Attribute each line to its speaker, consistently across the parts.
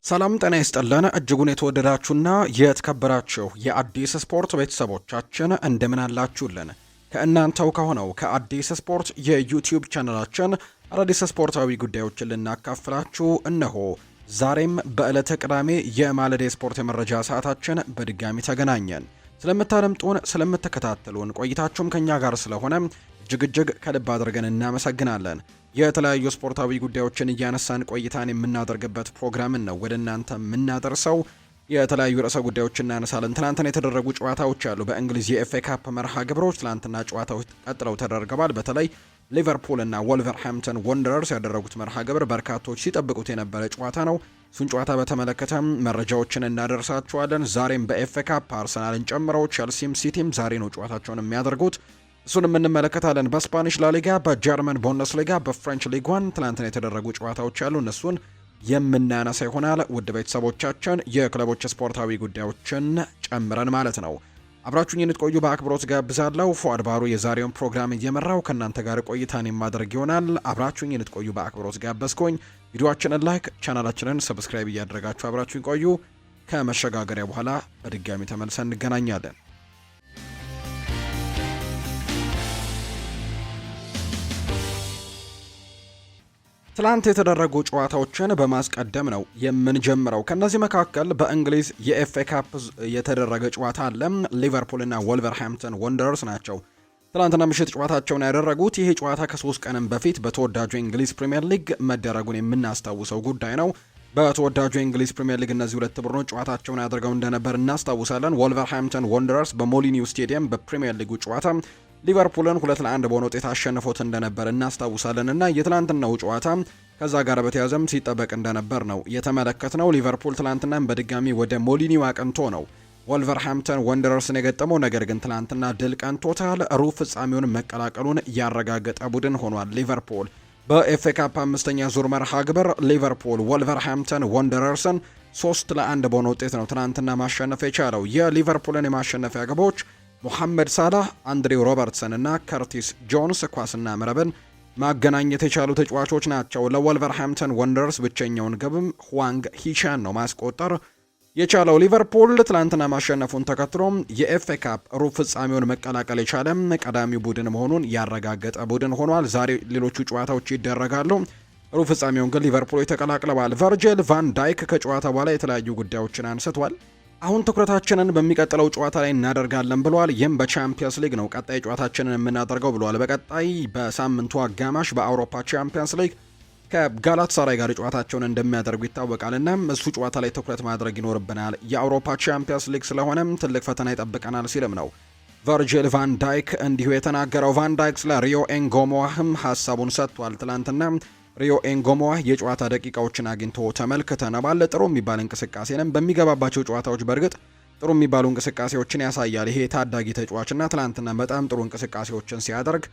Speaker 1: ሰላም ጤና ይስጥልን እጅጉን የተወደዳችሁና የተከበራችሁ የአዲስ ስፖርት ቤተሰቦቻችን እንደምን አላችሁልን? ከእናንተው ከሆነው ከአዲስ ስፖርት የዩቲዩብ ቻናላችን አዳዲስ ስፖርታዊ ጉዳዮችን ልናካፍላችሁ እነሆ ዛሬም በዕለተ ቅዳሜ የማለዳ ስፖርት የመረጃ ሰዓታችን በድጋሚ ተገናኘን። ስለምታደምጡን ስለምትከታተሉን ቆይታችሁም ከኛ ጋር ስለሆነ እጅግ ከልብ አድርገን እናመሰግናለን። የተለያዩ ስፖርታዊ ጉዳዮችን እያነሳን ቆይታን የምናደርግበት ፕሮግራምን ነው ወደ እናንተ የምናደርሰው። የተለያዩ ርዕሰ ጉዳዮችን እናነሳለን። ትናንትና የተደረጉ ጨዋታዎች አሉ። በእንግሊዝ የኤፍኤ ካፕ መርሃ ግብሮች ትናንትና ጨዋታዎች ቀጥለው ተደርገዋል። በተለይ ሊቨርፑል እና ወልቨርሃምፕተን ወንደረርስ ያደረጉት መርሃ ግብር በርካቶች ሲጠብቁት የነበረ ጨዋታ ነው። እሱን ጨዋታ በተመለከተም መረጃዎችን እናደርሳችኋለን። ዛሬም በኤፍኤ ካፕ አርሰናልን ጨምረው ቼልሲም ሲቲም ዛሬ ነው ጨዋታቸውን የሚያደርጉት። እሱንም እንመለከታለን። በስፓኒሽ ላሊጋ፣ በጀርመን ቡንደስሊጋ፣ በፍሬንች ሊግ 1 ትናንትና የተደረጉ ጨዋታዎች አሉ። እነሱን የምናነሳ ይሆናል። ውድ ቤተሰቦቻችን የክለቦች ስፖርታዊ ጉዳዮችን ጨምረን ማለት ነው። አብራችሁኝ እንድትቆዩ በአክብሮት ጋብዛለሁ። ፉአድ ባሩ የዛሬውን ፕሮግራም እየመራው ከእናንተ ጋር ቆይታን የማደርግ ይሆናል። አብራችሁኝ እንድትቆዩ በአክብሮት ጋበዝኩኝ። ቪዲዮአችንን ላይክ፣ ቻናላችንን ሰብስክራይብ እያደረጋችሁ አብራችሁኝ ቆዩ። ከመሸጋገሪያ በኋላ በድጋሚ ተመልሰን እንገናኛለን። ትላንት የተደረጉ ጨዋታዎችን በማስቀደም ነው የምንጀምረው። ከነዚህ መካከል በእንግሊዝ የኤፍኤ ካፕ የተደረገ ጨዋታ አለ። ሊቨርፑል እና ወልቨርሃምፕተን ወንደረርስ ናቸው ትላንትና ምሽት ጨዋታቸውን ያደረጉት። ይህ ጨዋታ ከ3 ቀንም በፊት በተወዳጁ የእንግሊዝ ፕሪምየር ሊግ መደረጉን የምናስታውሰው ጉዳይ ነው። በተወዳጁ የእንግሊዝ ፕሪምየር ሊግ እነዚህ ሁለት ቡድኖች ጨዋታቸውን ያደርገው እንደነበር እናስታውሳለን። ወልቨርሃምፕተን ወንደረርስ በሞሊኒው ስቴዲየም በፕሪምየር ሊጉ ጨዋታ ሊቨርፑልን 2-1 በሆነ ውጤት አሸንፎት እንደነበር እናስታውሳለን እና የትላንትናው ጨዋታ ከዛ ጋር በተያዘም ሲጠበቅ እንደነበር ነው የተመለከትነው። ሊቨርፑል ትላንትናም በድጋሚ ወደ ሞሊኒው አቅንቶ ነው ወልቨርሃምፕተን ወንደረርስን የገጠመው። ነገር ግን ትላንትና ድል ቀንቶታል። ሩብ ፍጻሜውን መቀላቀሉን ያረጋገጠ ቡድን ሆኗል ሊቨርፑል። በኤፍኤ ካፕ 5ኛ ዙር መርሃ ግብር ሊቨርፑል ወልቨርሃምፕተን ወንደረርስን 3-1 በሆነ ውጤት ነው ትናንትና ማሸነፍ የቻለው። የሊቨርፑልን የማሸነፊያ ግቦች ሙሐመድ ሳላህ፣ አንድሬው ሮበርትሰን እና ከርቲስ ጆንስ ኳስና መረብን ማገናኘት የቻሉ ተጫዋቾች ናቸው። ለወልቨርሃምፕተን ወንደረርስ ብቸኛውን ግብም ሁዋንግ ሂቻን ነው ማስቆጠር የቻለው። ሊቨርፑል ትላንትና ማሸነፉን ተከትሎም የኤፍኤ ካፕ ሩብ ፍጻሜውን መቀላቀል የቻለም ቀዳሚው ቡድን መሆኑን ያረጋገጠ ቡድን ሆኗል። ዛሬ ሌሎቹ ጨዋታዎች ይደረጋሉ። ሩብ ፍጻሜውን ግን ሊቨርፑሎች ተቀላቅለዋል። ቨርጂል ቫን ዳይክ ከጨዋታ በኋላ የተለያዩ ጉዳዮችን አንስቷል። አሁን ትኩረታችንን በሚቀጥለው ጨዋታ ላይ እናደርጋለን ብሏል። ይህም በቻምፒየንስ ሊግ ነው ቀጣይ ጨዋታችንን የምናደርገው ብሏል። በቀጣይ በሳምንቱ አጋማሽ በአውሮፓ ቻምፒየንስ ሊግ ከጋላታሳራይ ጋር ጨዋታቸውን እንደሚያደርጉ ይታወቃል እና እሱ ጨዋታ ላይ ትኩረት ማድረግ ይኖርብናል። የአውሮፓ ቻምፒየንስ ሊግ ስለሆነም ትልቅ ፈተና ይጠብቀናል ሲልም ነው ቨርጂል ቫን ዳይክ እንዲሁ የተናገረው። ቫን ዳይክ ስለ ሪዮ ኤንጎሞዋህም ሀሳቡን ሰጥቷል። ትላንትና ሪዮ ኤንጎሞዋ የጨዋታ ደቂቃዎችን አግኝቶ ተመልክተናል። ጥሩ የሚባል እንቅስቃሴንም በሚገባባቸው ጨዋታዎች በእርግጥ ጥሩ የሚባሉ እንቅስቃሴዎችን ያሳያል። ይሄ ታዳጊ ተጫዋችና ትላንትና በጣም ጥሩ እንቅስቃሴዎችን ሲያደርግ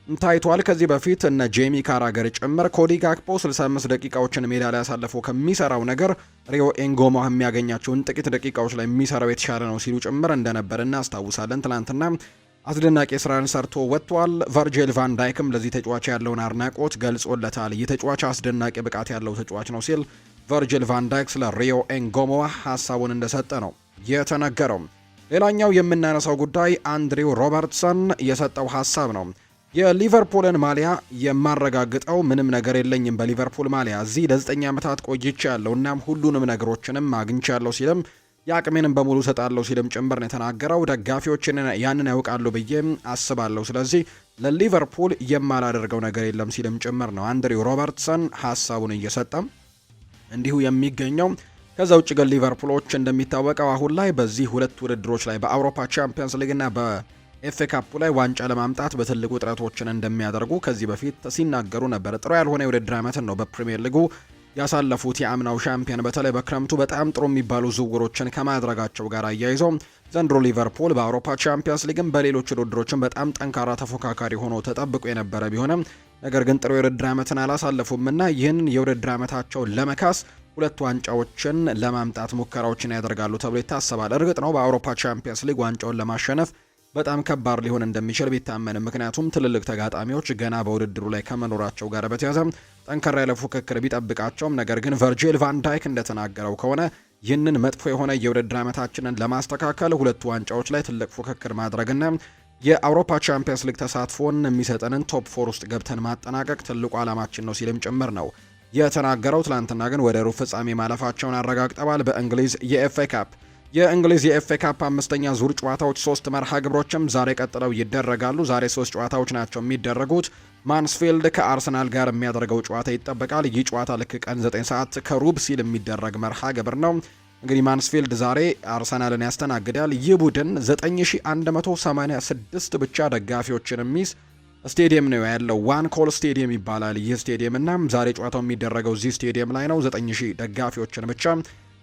Speaker 1: ታይቷል። ከዚህ በፊት እነ ጄሚ ካራገር ጭምር ኮዲ ጋክፖ 65 ደቂቃዎችን ሜዳ ላይ ያሳለፈ ከሚሰራው ነገር ሪዮ ኤንጎሞዋ የሚያገኛቸውን ጥቂት ደቂቃዎች ላይ የሚሰራው የተሻለ ነው ሲሉ ጭምር እንደነበር እናስታውሳለን። ትላንትና አስደናቂ ስራን ሰርቶ ወጥቷል። ቨርጂል ቫን ዳይክም ለዚህ ተጫዋች ያለውን አድናቆት ገልጾለታል። ይህ ተጫዋች አስደናቂ ብቃት ያለው ተጫዋች ነው ሲል ቨርጂል ቫን ዳይክ ስለ ሪዮ ኤንጎሞዋ ሀሳቡን እንደሰጠ ነው የተነገረው። ሌላኛው የምናነሳው ጉዳይ አንድሬው ሮበርትሰን የሰጠው ሀሳብ ነው። የሊቨርፑልን ማሊያ የማረጋግጠው ምንም ነገር የለኝም። በሊቨርፑል ማሊያ እዚህ ለ9 ዓመታት ቆይቼ ያለው እናም ሁሉንም ነገሮችንም አግኝቻለሁ ሲልም የአቅሜንም በሙሉ ሰጣለሁ ሲልም ጭምር ነው የተናገረው። ደጋፊዎችን ያንን ያውቃሉ ብዬ አስባለሁ። ስለዚህ ለሊቨርፑል የማላደርገው ነገር የለም ሲልም ጭምር ነው አንድሬው ሮበርትሰን ሀሳቡን እየሰጠ እንዲሁ የሚገኘው። ከዛ ውጭ ግን ሊቨርፑሎች እንደሚታወቀው አሁን ላይ በዚህ ሁለት ውድድሮች ላይ በአውሮፓ ቻምፒየንስ ሊግ እና በኤፍኤ ካፑ ላይ ዋንጫ ለማምጣት በትልቁ ጥረቶችን እንደሚያደርጉ ከዚህ በፊት ሲናገሩ ነበር። ጥሩ ያልሆነ የውድድር ዓመትን ነው በፕሪሚየር ሊጉ ያሳለፉት። የአምናው ሻምፒዮን በተለይ በክረምቱ በጣም ጥሩ የሚባሉ ዝውውሮችን ከማድረጋቸው ጋር አያይዘው ዘንድሮ ሊቨርፑል በአውሮፓ ቻምፒየንስ ሊግም በሌሎች ውድድሮችም በጣም ጠንካራ ተፎካካሪ ሆኖ ተጠብቆ የነበረ ቢሆንም ነገር ግን ጥሩ የውድድር ዓመትን አላሳለፉምና ይህን የውድድር ዓመታቸውን ለመካስ 2 ዋንጫዎችን ለማምጣት ሙከራዎችን ያደርጋሉ ተብሎ ይታሰባል። እርግጥ ነው በአውሮፓ ቻምፒየንስ ሊግ ዋንጫውን ለማሸነፍ በጣም ከባድ ሊሆን እንደሚችል ቢታመንም ምክንያቱም ትልልቅ ተጋጣሚዎች ገና በውድድሩ ላይ ከመኖራቸው ጋር በተያያዘ ጠንከር ያለ ፉክክር ቢጠብቃቸውም ነገር ግን ቨርጂል ቫን ዳይክ እንደተናገረው ከሆነ ይህንን መጥፎ የሆነ የውድድር ዓመታችንን ለማስተካከል ሁለቱ ዋንጫዎች ላይ ትልቅ ፉክክር ማድረግና የአውሮፓ ቻምፒየንስ ሊግ ተሳትፎን የሚሰጠንን ቶፕ 4 ውስጥ ገብተን ማጠናቀቅ ትልቁ ዓላማችን ነው ሲልም ጭምር ነው የተናገረው። ትላንትና ግን ወደ ሩብ ፍጻሜ ማለፋቸውን አረጋግጠዋል። በእንግሊዝ የኤፍኤ ካፕ አምስተኛ ዙር ጨዋታዎች 3 መርሃ ግብሮችም ዛሬ ቀጥለው ይደረጋሉ። ዛሬ 3 ጨዋታዎች ናቸው የሚደረጉት። ማንስፊልድ ከአርሰናል ጋር የሚያደርገው ጨዋታ ይጠበቃል። ይህ ጨዋታ ልክ ቀን 9 ሰዓት ከሩብ ሲል የሚደረግ መርሃ ግብር ነው። እንግዲህ ማንስፊልድ ዛሬ አርሰናልን ያስተናግዳል። ይህ ቡድን 9186 ብቻ ደጋፊዎችን የሚይዝ ስቴዲየም ነው ያለው። ዋን ኮል ስቴዲየም ይባላል ይህ ስቴዲየም እና ዛሬ ጨዋታው የሚደረገው እዚህ ስቴዲየም ላይ ነው። 9000 ደጋፊዎችን ብቻ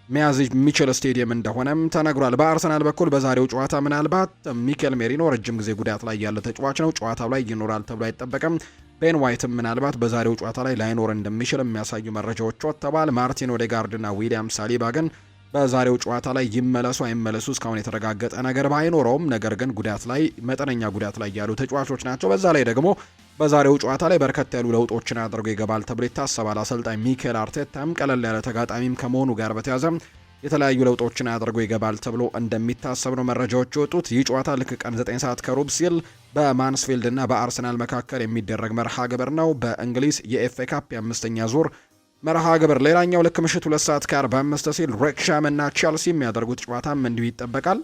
Speaker 1: መያዝ የሚችል ስቴዲየም እንደሆነም ተነግሯል። በአርሰናል በኩል በዛሬው ጨዋታ ምናልባት ሚኬል ሜሪኖ ረጅም ጊዜ ጉዳት ላይ ያለ ተጫዋች ነው፣ ጨዋታው ላይ ይኖራል ተብሎ አይጠበቅም። ቤን ዋይትም ምናልባት በዛሬው ጨዋታ ላይ ላይኖር እንደሚችል የሚያሳዩ መረጃዎች ወጥተዋል። ማርቲን ኦዴጋርድና ዊሊያም ሳሊባ ግን በዛሬው ጨዋታ ላይ ይመለሱ አይመለሱ እስካሁን የተረጋገጠ ነገር ባይኖረውም ነገር ግን መጠነኛ ጉዳት ላይ ያሉ ተጫዋቾች ናቸው። በዛ ላይ ደግሞ በዛሬው ጨዋታ ላይ በርከት ያሉ ለውጦችን አድርጎ ይገባል ተብሎ ይታሰባል። አሰልጣኝ ሚኬል አርቴታም ቀለል ያለ ተጋጣሚም ከመሆኑ ጋር በተያያዘ የተለያዩ ለውጦችን አድርጎ ይገባል ተብሎ እንደሚታሰብ ነው መረጃዎች የወጡት። ይህ ጨዋታ ልክ ቀን 9 ሰዓት ከሩብ ሲል በማንስፊልድ እና በአርሰናል መካከል የሚደረግ መርሃ ግብር ነው። በእንግሊዝ የኤፍኤ ካፕ የአምስተኛ ዙር መርሃ ግብር ሌላኛው ልክ ምሽት 2 ሰዓት ከ45 ሲል ሬክሻም እና ቼልሲ የሚያደርጉት ጨዋታም እንዲሁ ይጠበቃል።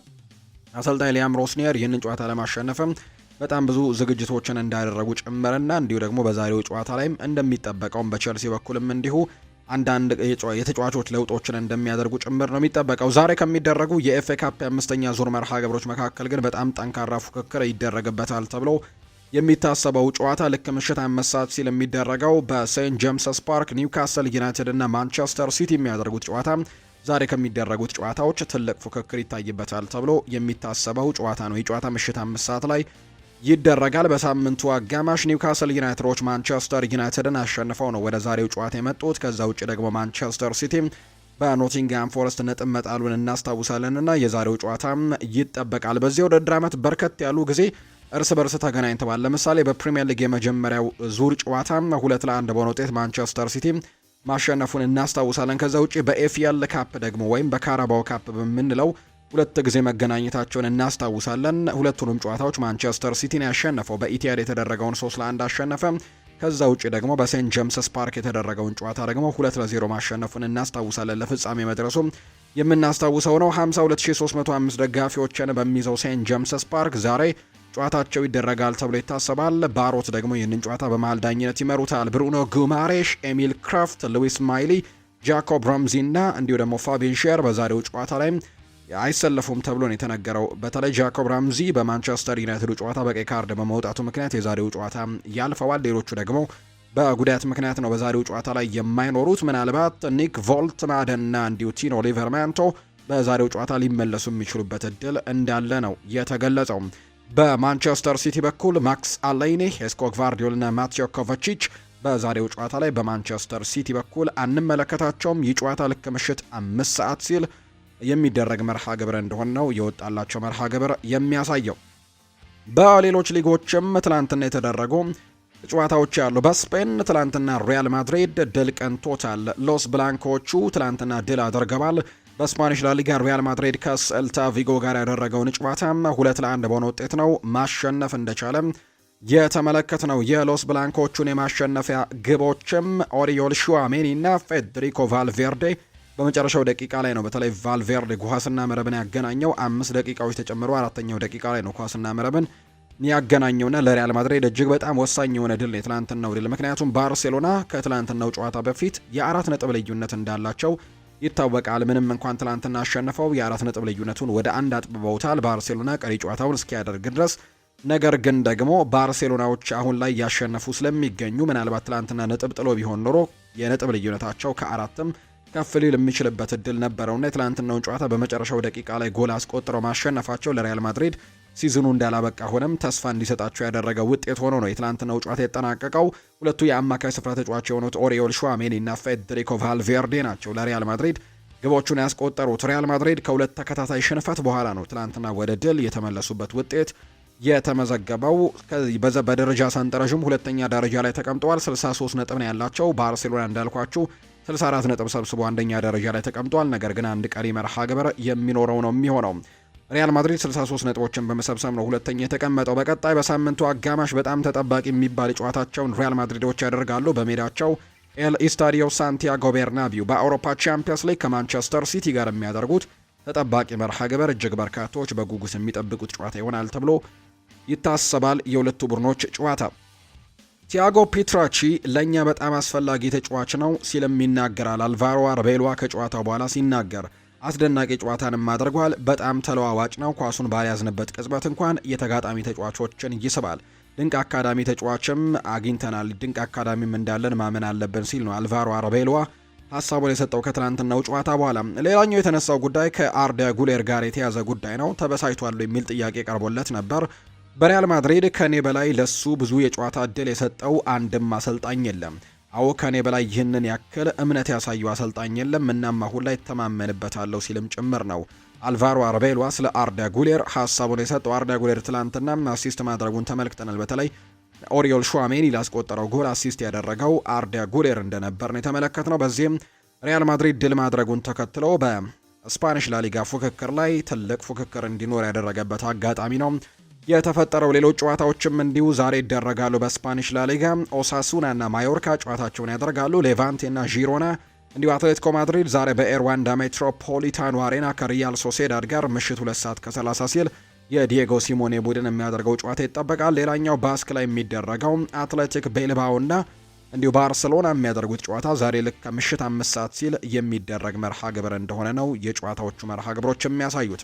Speaker 1: አሰልጣኝ ሊያም ሮስኒየር ይህንን ጨዋታ ለማሸነፍም በጣም ብዙ ዝግጅቶችን እንዳደረጉ ጭምርና እንዲሁ ደግሞ በዛሬው ጨዋታ ላይም እንደሚጠበቀውም በቼልሲ በኩልም እንዲሁ አንዳንድ የተጫዋቾች ለውጦችን እንደሚያደርጉ ጭምር ነው የሚጠበቀው። ዛሬ ከሚደረጉ የኤፍኤ ካፕ የአምስተኛ ዙር መርሃ ግብሮች መካከል ግን በጣም ጠንካራ ፉክክር ይደረግበታል ተብሎ የሚታሰበው ጨዋታ ልክ ምሽት 5 ሰዓት ሲል የሚደረገው በሴንት ጄምስስ ፓርክ ኒውካስል ዩናይትድ እና ማንቸስተር ሲቲ የሚያደርጉት ጨዋታ ዛሬ ከሚደረጉት ጨዋታዎች ትልቅ ፉክክር ይታይበታል ተብሎ የሚታሰበው ጨዋታ ነው። ይህ ጨዋታ ምሽት 5 ሰዓት ላይ ይደረጋል። በሳምንቱ አጋማሽ ኒውካስል ዩናይትዶች ማንቸስተር ዩናይትድን አሸንፈው ነው ወደ ዛሬው ጨዋታ የመጡት። ከዛ ውጭ ደግሞ ማንቸስተር ሲቲ በኖቲንግሃም ፎረስት ነጥብ መጣሉን እናስታውሳለንና የዛሬው ጨዋታም ይጠበቃል። በዚህ ውድድር ዓመት በርከት ያሉ ጊዜ እርስ በርስ ተገናኝተዋል። ለምሳሌ በፕሪሚየር ሊግ የመጀመሪያው ዙር ጨዋታ 2-1 በሆነ ውጤት ማንቸስተር ሲቲ ማሸነፉን እናስታውሳለን። ከዛ ውጪ በኤፍኤል ካፕ ደግሞ ወይም በካራባው ካፕ በምንለው 2 ጊዜ መገናኘታቸውን እናስታውሳለን። ሁለቱንም ጨዋታዎች ማንቸስተር ሲቲን ያሸነፈው በኢቲሃድ የተደረገውን 3-1 አሸነፈ። ከዛ ውጪ ደግሞ በሴንት ጄምስስ ፓርክ የተደረገውን ጨዋታ ደግሞ 2-0 ማሸነፉን እናስታውሳለን። ለፍጻሜ መድረሱ የምናስታውሰው ነው። 52305 ደጋፊዎችን በሚይዘው ሴንት ጄምስስ ፓርክ ዛሬ ጨዋታቸው ይደረጋል ተብሎ ይታሰባል። ባሮት ደግሞ ይህንን ጨዋታ በመሃል ዳኝነት ይመሩታል። ብሩኖ ጉማሬሽ፣ ኤሚል ክራፍት፣ ሉዊስ ማይሊ፣ ጃኮብ ራምዚ እና እንዲሁ ደግሞ ፋቢን ሼር በዛሬው ጨዋታ ላይ አይሰለፉም ተብሎ ነው የተነገረው። በተለይ ጃኮብ ራምዚ በማንቸስተር ዩናይትድ ጨዋታ በቀይ ካርድ በመውጣቱ ምክንያት የዛሬው ጨዋታ ያልፈዋል። ሌሎቹ ደግሞ በጉዳት ምክንያት ነው በዛሬው ጨዋታ ላይ የማይኖሩት። ምናልባት ኒክ ቮልትማደን እና እንዲሁ ቲኖ ሊቨርማንቶ በዛሬው ጨዋታ ሊመለሱ የሚችሉበት እድል እንዳለ ነው የተገለጸው። በማንቸስተር ሲቲ በኩል ማክስ አሌኒ፣ ሄስኮ ግቫርዲዮል እና ማቴዮ ኮቫቺች በዛሬው ጨዋታ ላይ በማንቸስተር ሲቲ በኩል አንመለከታቸውም። ይህ ጨዋታ ልክ ምሽት 5 ሰዓት ሲል የሚደረግ መርሃ ግብር እንደሆነ ነው የወጣላቸው መርሃ ግብር የሚያሳየው። በሌሎች ሊጎችም ትላንትና የተደረጉ ጨዋታዎች ያሉ። በስፔን ትላንትና ሪያል ማድሪድ ድል ቀንቶታል። ሎስ ብላንኮቹ ትላንትና ድል አድርገዋል። በስፓኒሽ ላሊጋ ሪያል ማድሪድ ከሴልታ ቪጎ ጋር ያደረገውን ጨዋታ 2-1 በሆነ ውጤት ነው ማሸነፍ እንደቻለም የተመለከትነው። የሎስ ብላንኮቹን የማሸነፊያ ግቦችም ኦሪዮል ሹዋሜኒ እና ፌዴሪኮ ቫልቬርዴ በመጨረሻው ደቂቃ ላይ ነው። በተለይ ቫልቬርዴ ኳስና መረብን ያገናኘው 5 ደቂቃዎች ተጨምሮ 4ኛው ደቂቃ ላይ ነው ኳስና መረብን ያገናኘውና ለሪያል ማድሪድ እጅግ በጣም ወሳኝ የሆነ ድል ነው የትላንትናው ድል። ምክንያቱም ባርሴሎና ከትላንትናው ጨዋታ በፊት የ4 ነጥብ ልዩነት እንዳላቸው ይታወቃል። ምንም እንኳን ትላንትና አሸንፈው የ4 ነጥብ ልዩነቱን ወደ 1 አጥብበውታል ባርሴሎና ቀሪ ጨዋታውን እስኪያደርግ ድረስ። ነገር ግን ደግሞ ባርሴሎናዎች አሁን ላይ ያሸነፉ ስለሚገኙ ምናልባት ትላንትና ነጥብ ጥሎ ቢሆን ኖሮ የነጥብ ልዩነታቸው ከ4ም ከፍ ሊል የሚችልበት እድል ነበረውና የትላንትናውን ጨዋታ በመጨረሻው ደቂቃ ላይ ጎል አስቆጥረው ማሸነፋቸው ለሪያል ማድሪድ ሲዝኑ እንዳላበቃ ሆነም ተስፋ እንዲሰጣቸው ያደረገ ውጤት ሆኖ ነው የትላንትናው ጨዋታ የተጠናቀቀው። ሁለቱ የአማካይ ስፍራ ተጫዋች የሆኑት ኦሪዮል ሹዋሜኒ እና ፌዴሪኮ ቫልቬርዴ ናቸው ለሪያል ማድሪድ ግቦቹን ያስቆጠሩት። ሪያል ማድሪድ ከ2 ተከታታይ ሽንፈት በኋላ ነው ትላንትና ወደ ድል የተመለሱበት ውጤት የተመዘገበው። በደረጃ ሰንጠረዥም ሁለተኛ ደረጃ ላይ ተቀምጠዋል። 63 ነጥብ ነው ያላቸው። ባርሴሎና እንዳልኳችሁ 64 ነጥብ ሰብስቦ አንደኛ ደረጃ ላይ ተቀምጧል። ነገር ግን አንድ ቀሪ መርሃ ግብር የሚኖረው ነው የሚሆነው። ሪያል ማድሪድ 63 ነጥቦችን በመሰብሰብ ነው ሁለተኛ የተቀመጠው። በቀጣይ በሳምንቱ አጋማሽ በጣም ተጠባቂ የሚባል ጨዋታቸውን ሪያል ማድሪዶች ያደርጋሉ በሜዳቸው ኤል ኢስታዲዮ ሳንቲያጎ ቤርናቢው። በአውሮፓ ቻምፒየንስ ሊግ ከማንቸስተር ሲቲ ጋር የሚያደርጉት ተጠባቂ መርሃ ግብር እጅግ በርካቶች በጉጉት የሚጠብቁት ጨዋታ ይሆናል ተብሎ ይታሰባል። የሁለቱ ቡድኖች ጨዋታ ቲያጎ ፒትራቺ ለእኛ በጣም አስፈላጊ ተጫዋች ነው ሲልም ይናገራል። አልቫሮ አርቤሎዋ ከጨዋታው በኋላ ሲናገር አስደናቂ ጨዋታንም አድርጓል። በጣም ተለዋዋጭ ነው። ኳሱን ባልያዝንበት ቅጽበት እንኳን የተጋጣሚ ተጫዋቾችን ይስባል። ድንቅ አካዳሚ ተጫዋችም አግኝተናል። ድንቅ አካዳሚም እንዳለን ማመን አለብን ሲል ነው አልቫሮ አርቤሎዋ ሀሳቡን የሰጠው ከትናንትናው ጨዋታ በኋላ። ሌላኛው የተነሳው ጉዳይ ከአርዳ ጉሌር ጋር የተያዘ ጉዳይ ነው። ተበሳጭቷል የሚል ጥያቄ ቀርቦለት ነበር። በሪያል ማድሪድ ከኔ በላይ ለሱ ብዙ የጨዋታ እድል የሰጠው አንድም አሰልጣኝ የለም። አዎ ከኔ በላይ ይህንን ያክል እምነት ያሳየው አሰልጣኝ የለም። እናም አሁን ላይ ተማመንበታለሁ ሲልም ጭምር ነው አልቫሮ አርቤሎዋ ስለ አርዳ ጉሌር ሀሳቡን የሰጠው። አርዳ ጉሌር ትላንትና አሲስት ማድረጉን ተመልክተናል። በተለይ ኦሪዮል ሹዋሜኒ ላስቆጠረው ጎል አሲስት ያደረገው አርዳ ጉሌር እንደነበር ነው የተመለከትነው። በዚህም ሪያል ማድሪድ ድል ማድረጉን ተከትሎ በስፓኒሽ ላሊጋ ፉክክር ላይ ትልቅ ፉክክር እንዲኖር ያደረገበት አጋጣሚ ነው የተፈጠረው። ሌሎች ጨዋታዎችም እንዲሁ ዛሬ ይደረጋሉ። በስፓኒሽ ላሊጋ ኦሳሱና እና ማዮርካ ጨዋታቸውን ያደርጋሉ። ሌቫንቴ እና ዢሮና እንዲሁ አትሌቲኮ ማድሪድ ዛሬ በኤርዋንዳ ሜትሮፖሊታኖ አሬና ከሪያል ሶሴዳድ ጋር ምሽት 2 ሰዓት ከ30 ሲል የዲየጎ ሲሞኔ ቡድን የሚያደርገው ጨዋታ ይጠበቃል። ሌላኛው ባስክ ላይ የሚደረገው አትሌቲክ ቤልባኦ እና እንዲሁ ባርሰሎና የሚያደርጉት ጨዋታ ዛሬ ልክ ከምሽት 5 ሰዓት ሲል የሚደረግ መርሃ ግብር እንደሆነ ነው የጨዋታዎቹ መርሃ ግብሮች የሚያሳዩት።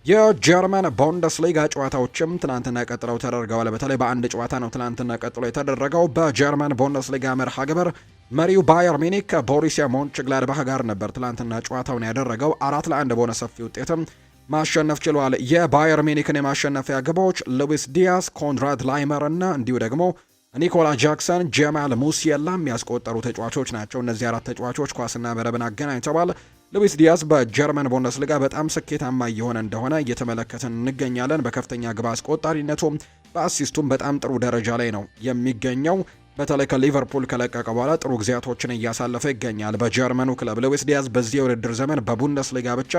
Speaker 1: የጀርመን ቡንደስሊጋ ጨዋታዎችም ትናንትና ቀጥለው ተደርገዋል። በተለይ በአንድ ጨዋታ ነው ትናንትና ቀጥሎ የተደረገው። በጀርመን ቡንደስሊጋ መርሃ ግብር መሪው ባየር ሚኒክ ከቦሩሲያ ሞንችግላድባህ ጋር ነበር ትናንትና ጨዋታውን ያደረገው። 4-1 በሆነ ሰፊ ውጤትም ማሸነፍ ችሏል። የባየር ሚኒክን የማሸነፊያ ግቦች ሉዊስ ዲያስ፣ ኮንራድ ላይመር እና እንዲሁ ደግሞ ኒኮላ ጃክሰን፣ ጀማል ሙሲየላ የሚያስቆጠሩ ተጫዋቾች ናቸው። እነዚህ 4 ተጫዋቾች ኳስና መረብን አገናኝተዋል። ሉዊስ ዲያስ በጀርመን ቡንደስሊጋ በጣም ስኬታማ እየሆነ እንደሆነ እየተመለከትን እንገኛለን። በከፍተኛ ግብ አስቆጣሪነቱ በአሲስቱም በጣም ጥሩ ደረጃ ላይ ነው የሚገኘው። በተለይ ከሊቨርፑል ከለቀቀ በኋላ ጥሩ ጊዜያቶችን እያሳለፈ ይገኛል በጀርመኑ ክለብ። ሉዊስ ዲያስ በዚህ የውድድር ዘመን በቡንደስሊጋ ብቻ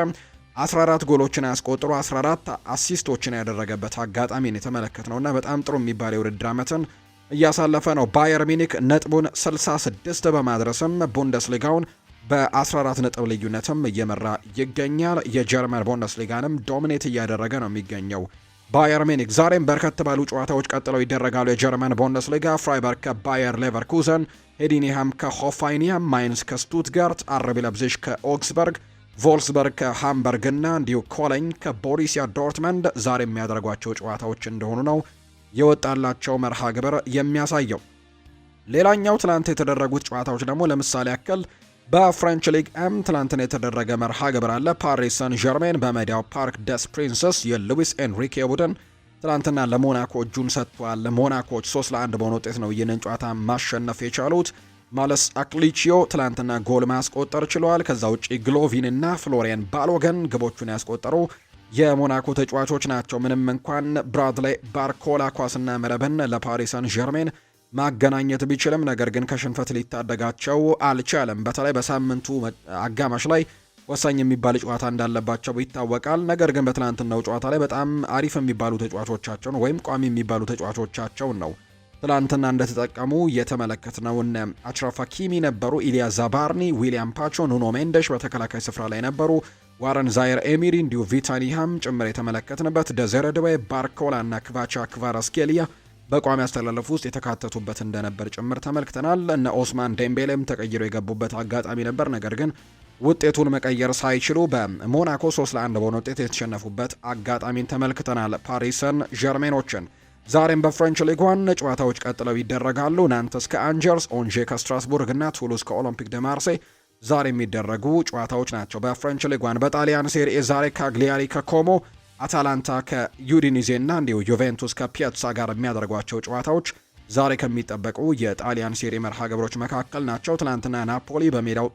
Speaker 1: 14 ጎሎችን ያስቆጥሮ 14 አሲስቶችን ያደረገበት አጋጣሚን የተመለከትነውና በጣም ጥሩ የሚባል የውድድር ዓመትን እያሳለፈ ነው። ባየር ሚኒክ ነጥቡን 66 በማድረስም ቡንደስሊጋውን በ14 ነጥብ ልዩነትም እየመራ ይገኛል። የጀርመን ቡንደስሊጋንም ዶሚኔት እያደረገ ነው የሚገኘው ባየር ሚኒክ። ዛሬም በርከት ባሉ ጨዋታዎች ቀጥለው ይደረጋሉ። የጀርመን ቡንደስሊጋ ፍራይበርግ ከባየር ሌቨርኩዘን፣ ሄዲኒሃም ከሆፋይኒያም፣ ማይንስ ከስቱትጋርት፣ አርቢ ለብዚሽ ከኦግስበርግ፣ ቮልስበርግ ከሃምበርግ እና እንዲሁ ኮሎኝ ከቦሩሲያ ዶርትመንድ ዛሬ የሚያደርጓቸው ጨዋታዎች እንደሆኑ ነው የወጣላቸው መርሃ ግብር የሚያሳየው። ሌላኛው ትላንት የተደረጉት ጨዋታዎች ደግሞ ለምሳሌ ያክል በፍሬንች ሊግ ኤም ትላንትና የተደረገ መርሃ ግብር አለ። ፓሪስ ሰን ዠርሜን በሜዳው ፓርክ ደስ ፕሪንሰስ የሉዊስ ኤንሪኬ ቡድን ትላንትና ለሞናኮ እጁን ሰጥቷል። ሞናኮች 3-1 በሆነ ውጤት ነው ይህንን ጨዋታ ማሸነፍ የቻሉት። ማለስ አክሊቺዮ ትላንትና ጎል ማስቆጠር ችለዋል። ከዛ ውጪ ግሎቪን እና ፍሎሪያን ባሎገን ግቦቹን ያስቆጠሩ የሞናኮ ተጫዋቾች ናቸው። ምንም እንኳን ብራድሌ ባርኮላ ኳስና መረብን ለፓሪስ ሰን ዠርሜን ማገናኘት ቢችልም ነገር ግን ከሽንፈት ሊታደጋቸው አልቻለም። በተለይ በሳምንቱ አጋማሽ ላይ ወሳኝ የሚባል ጨዋታ እንዳለባቸው ይታወቃል። ነገር ግን በትናንትናው ጨዋታ ላይ በጣም አሪፍ የሚባሉ ተጫዋቾቻቸውን ወይም ቋሚ የሚባሉ ተጫዋቾቻቸውን ነው ትላንትና እንደተጠቀሙ የተመለከትነው። አችራፍ ሀኪሚ ነበሩ፣ ኢሊያ ዛባርኒ፣ ዊሊያም ፓቾ፣ ኑኖ ሜንደሽ በተከላካይ ስፍራ ላይ ነበሩ። ዋረን ዛየር ኤሚሪ እንዲሁ ቪታኒሃም ጭምር የተመለከትንበት። ደዘረድዌ፣ ባርኮላ እና ክቫቻ ክቫራስኬሊያ በቋሚ አስተላለፍ ውስጥ የተካተቱበት እንደነበር ጭምር ተመልክተናል። እነ ኦስማን ዴምቤሌም ተቀይረው የገቡበት አጋጣሚ ነበር። ነገር ግን ውጤቱን መቀየር ሳይችሉ በሞናኮ 3-1 በሆነ ውጤት የተሸነፉበት አጋጣሚን ተመልክተናል ፓሪስ ሰን ዠርሜኖችን። ዛሬም በፍሬንች ሊግ 1 ጨዋታዎች ቀጥለው ይደረጋሉ። ናንተስ ከአንጀርስ፣ ኦንዤ ከስትራስቡርግ እና ቱሉዝ ከኦሎምፒክ ደ ማርሴይ ዛሬ የሚደረጉ ጨዋታዎች ናቸው። በፍሬንች ሊግ 1 በጣሊያን ሴሪኤ ዛሬ ካግሊያሪ ከኮሞ፣ አታላንታ ከዩዲኒዜ እና እንዲሁ ዩቬንቱስ ከፒያትሳ ጋር የሚያደርጓቸው ጨዋታዎች ዛሬ ከሚጠበቁ የጣሊያን ሴሪ መርሃ ግብሮች መካከል ናቸው። ትናንትና ናፖሊ በሜዳው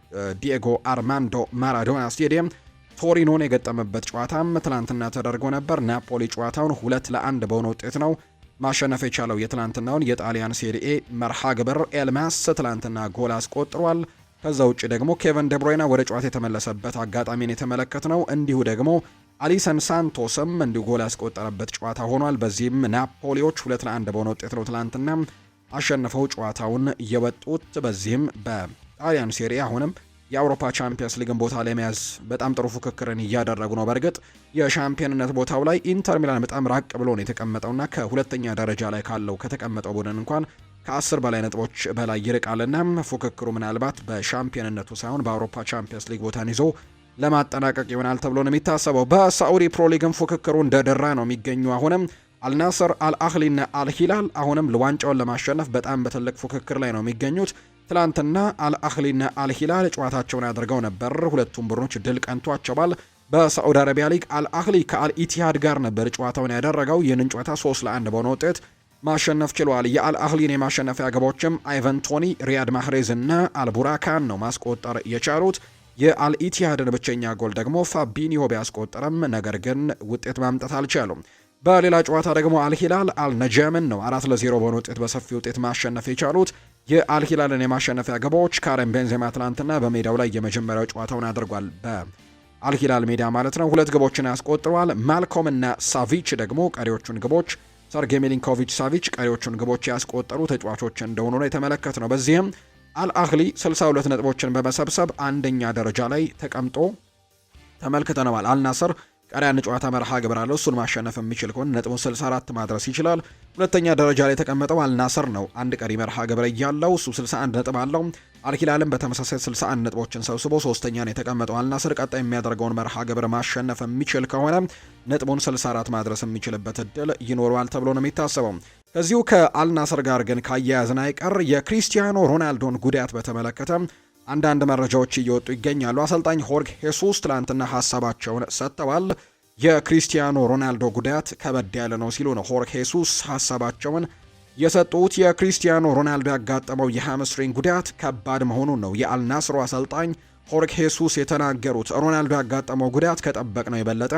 Speaker 1: ዲኤጎ አርማንዶ ማራዶና ስቴዲየም ቶሪኖን የገጠመበት ጨዋታም ትላንትና ተደርጎ ነበር። ናፖሊ ጨዋታውን 2-1 በሆነ ውጤት ነው ማሸነፍ የቻለው። የትላንትናውን የጣሊያን ሴሪኤ መርሃ ግብር ኤልማስ ትላንትና ጎል አስቆጥሯል። ከዛ ውጭ ደግሞ ኬቨን ደብሮይና ወደ ጨዋታ የተመለሰበት አጋጣሚን የተመለከትነው፣ እንዲሁ ደግሞ አሊሰን ሳንቶስም እንዲሁ ጎል ያስቆጠረበት ጨዋታ ሆኗል። በዚህም ናፖሊዎች 2-1 በሆነ ውጤት ነው ትላንትና አሸንፈው ጨዋታውን የወጡት። በዚህም በጣሊያን ሴሪኤ አሁንም የአውሮፓ ቻምፒየንስ ሊግን ቦታ ለመያዝ በጣም ጥሩ ፉክክርን እያደረጉ ነው። በእርግጥ የሻምፒዮንነት ቦታው ላይ ኢንተር ሚላን በጣም ራቅ ብሎ ነው የተቀመጠውና ከሁለተኛ ደረጃ ላይ ካለው ከተቀመጠው ቡድን እንኳን ከ10 በላይ ነጥቦች በላይ ይርቃልና ፉክክሩ ምናልባት በሻምፒዮንነቱ ሳይሆን በአውሮፓ ቻምፒየንስ ሊግ ቦታን ይዞ ለማጠናቀቅ ይሆናል ተብሎ ነው የሚታሰበው። በሳዑዲ ፕሮ ሊግን ፉክክሩ እንደደራ ነው የሚገኙ። አሁንም አልናስር፣ አልአህሊና አልሂላል አሁንም ዋንጫውን ለማሸነፍ በጣም በትልቅ ፉክክር ላይ ነው የሚገኙት። ትላንትና አልአህሊና አልሂላል ጨዋታቸውን አድርገው ነበር። ሁለቱም ቡድኖች ድል ቀንቷቸዋል። በሳዑዲ አረቢያ ሊግ አልአህሊ ከአልኢቲሃድ ጋር ነበር ጨዋታውን ያደረገው። ይህንን ጨዋታ 3-1 በሆነ ውጤት ማሸነፍ ችሏል። የአልአህሊን የማሸነፊያ ግቦችም አይቨን ቶኒ፣ ሪያድ ማህሬዝ እና አልቡራካን ነው ማስቆጠር የቻሉት። የአልኢቲሃድን ብቸኛ ጎል ደግሞ ፋቢኒሆ ቢያስቆጠረም ነገር ግን ውጤት ማምጣት አልቻሉም። በሌላ ጨዋታ ደግሞ አልሂላል አልነጃምን ነው 4-0 በሆነ ውጤት በሰፊ ውጤት ማሸነፍ የቻሉት። የአልሂላልን የማሸነፊያ ግቦች ካረም ቤንዜማ ትላንትና በሜዳው ላይ የመጀመሪያው ጨዋታውን አድርጓል። በአልሂላል ሜዳ ማለት ነው። 2 ግቦችን ያስቆጥረዋል። ማልኮም እና ሳቪች ደግሞ ቀሪዎቹን ግቦች ሰርጌ ሚሊንኮቪች ሳቪች ቀሪዎቹን ግቦች ያስቆጠሩ ተጫዋቾች እንደሆኑ ነው የተመለከትነው። በዚህም አልአህሊ 62 ነጥቦችን በመሰብሰብ አንደኛ ደረጃ ላይ ተቀምጦ ተመልክተነዋል። አልናስር ቀሪ አንድ ጨዋታ መርሃ ግብር አለው። እሱን ማሸነፍ የሚችል ከሆነ ነጥቡን 64 ማድረስ ይችላል። ሁለተኛ ደረጃ ላይ የተቀመጠው አልናስር ነው። አንድ ቀሪ መርሃ ግብር እያለው እሱ 61 ነጥብ አለው። አልሂላልም በተመሳሳይ 61 ነጥቦችን ሰብስቦ ሶስተኛ ነው የተቀመጠው። አልናስር ቀጣይ የሚያደርገውን መርሃ ግብር ማሸነፍ የሚችል ከሆነ ነጥቡን 64 ማድረስ የሚችልበት እድል ይኖረዋል ተብሎ ነው የሚታሰበው። ከዚሁ ከአልናስር ጋር ግን ካያያዝን አይቀር የክሪስቲያኖ ሮናልዶን ጉዳት በተመለከተ አንዳንድ መረጃዎች እየወጡ ይገኛሉ። አሰልጣኝ ሆርግ ሄሱስ ትላንትና ሀሳባቸውን ሰጥተዋል። የክሪስቲያኖ ሮናልዶ ጉዳት ከበድ ያለ ነው ሲሉ ነው ሆርግ ሄሱስ ሀሳባቸውን የሰጡት። የክሪስቲያኖ ሮናልዶ ያጋጠመው የሃምስትሪንግ ጉዳት ከባድ መሆኑን ነው የአልናስሩ አሰልጣኝ ሆርግ ሄሱስ የተናገሩት። ሮናልዶ ያጋጠመው ጉዳት ከጠበቅነው የበለጠ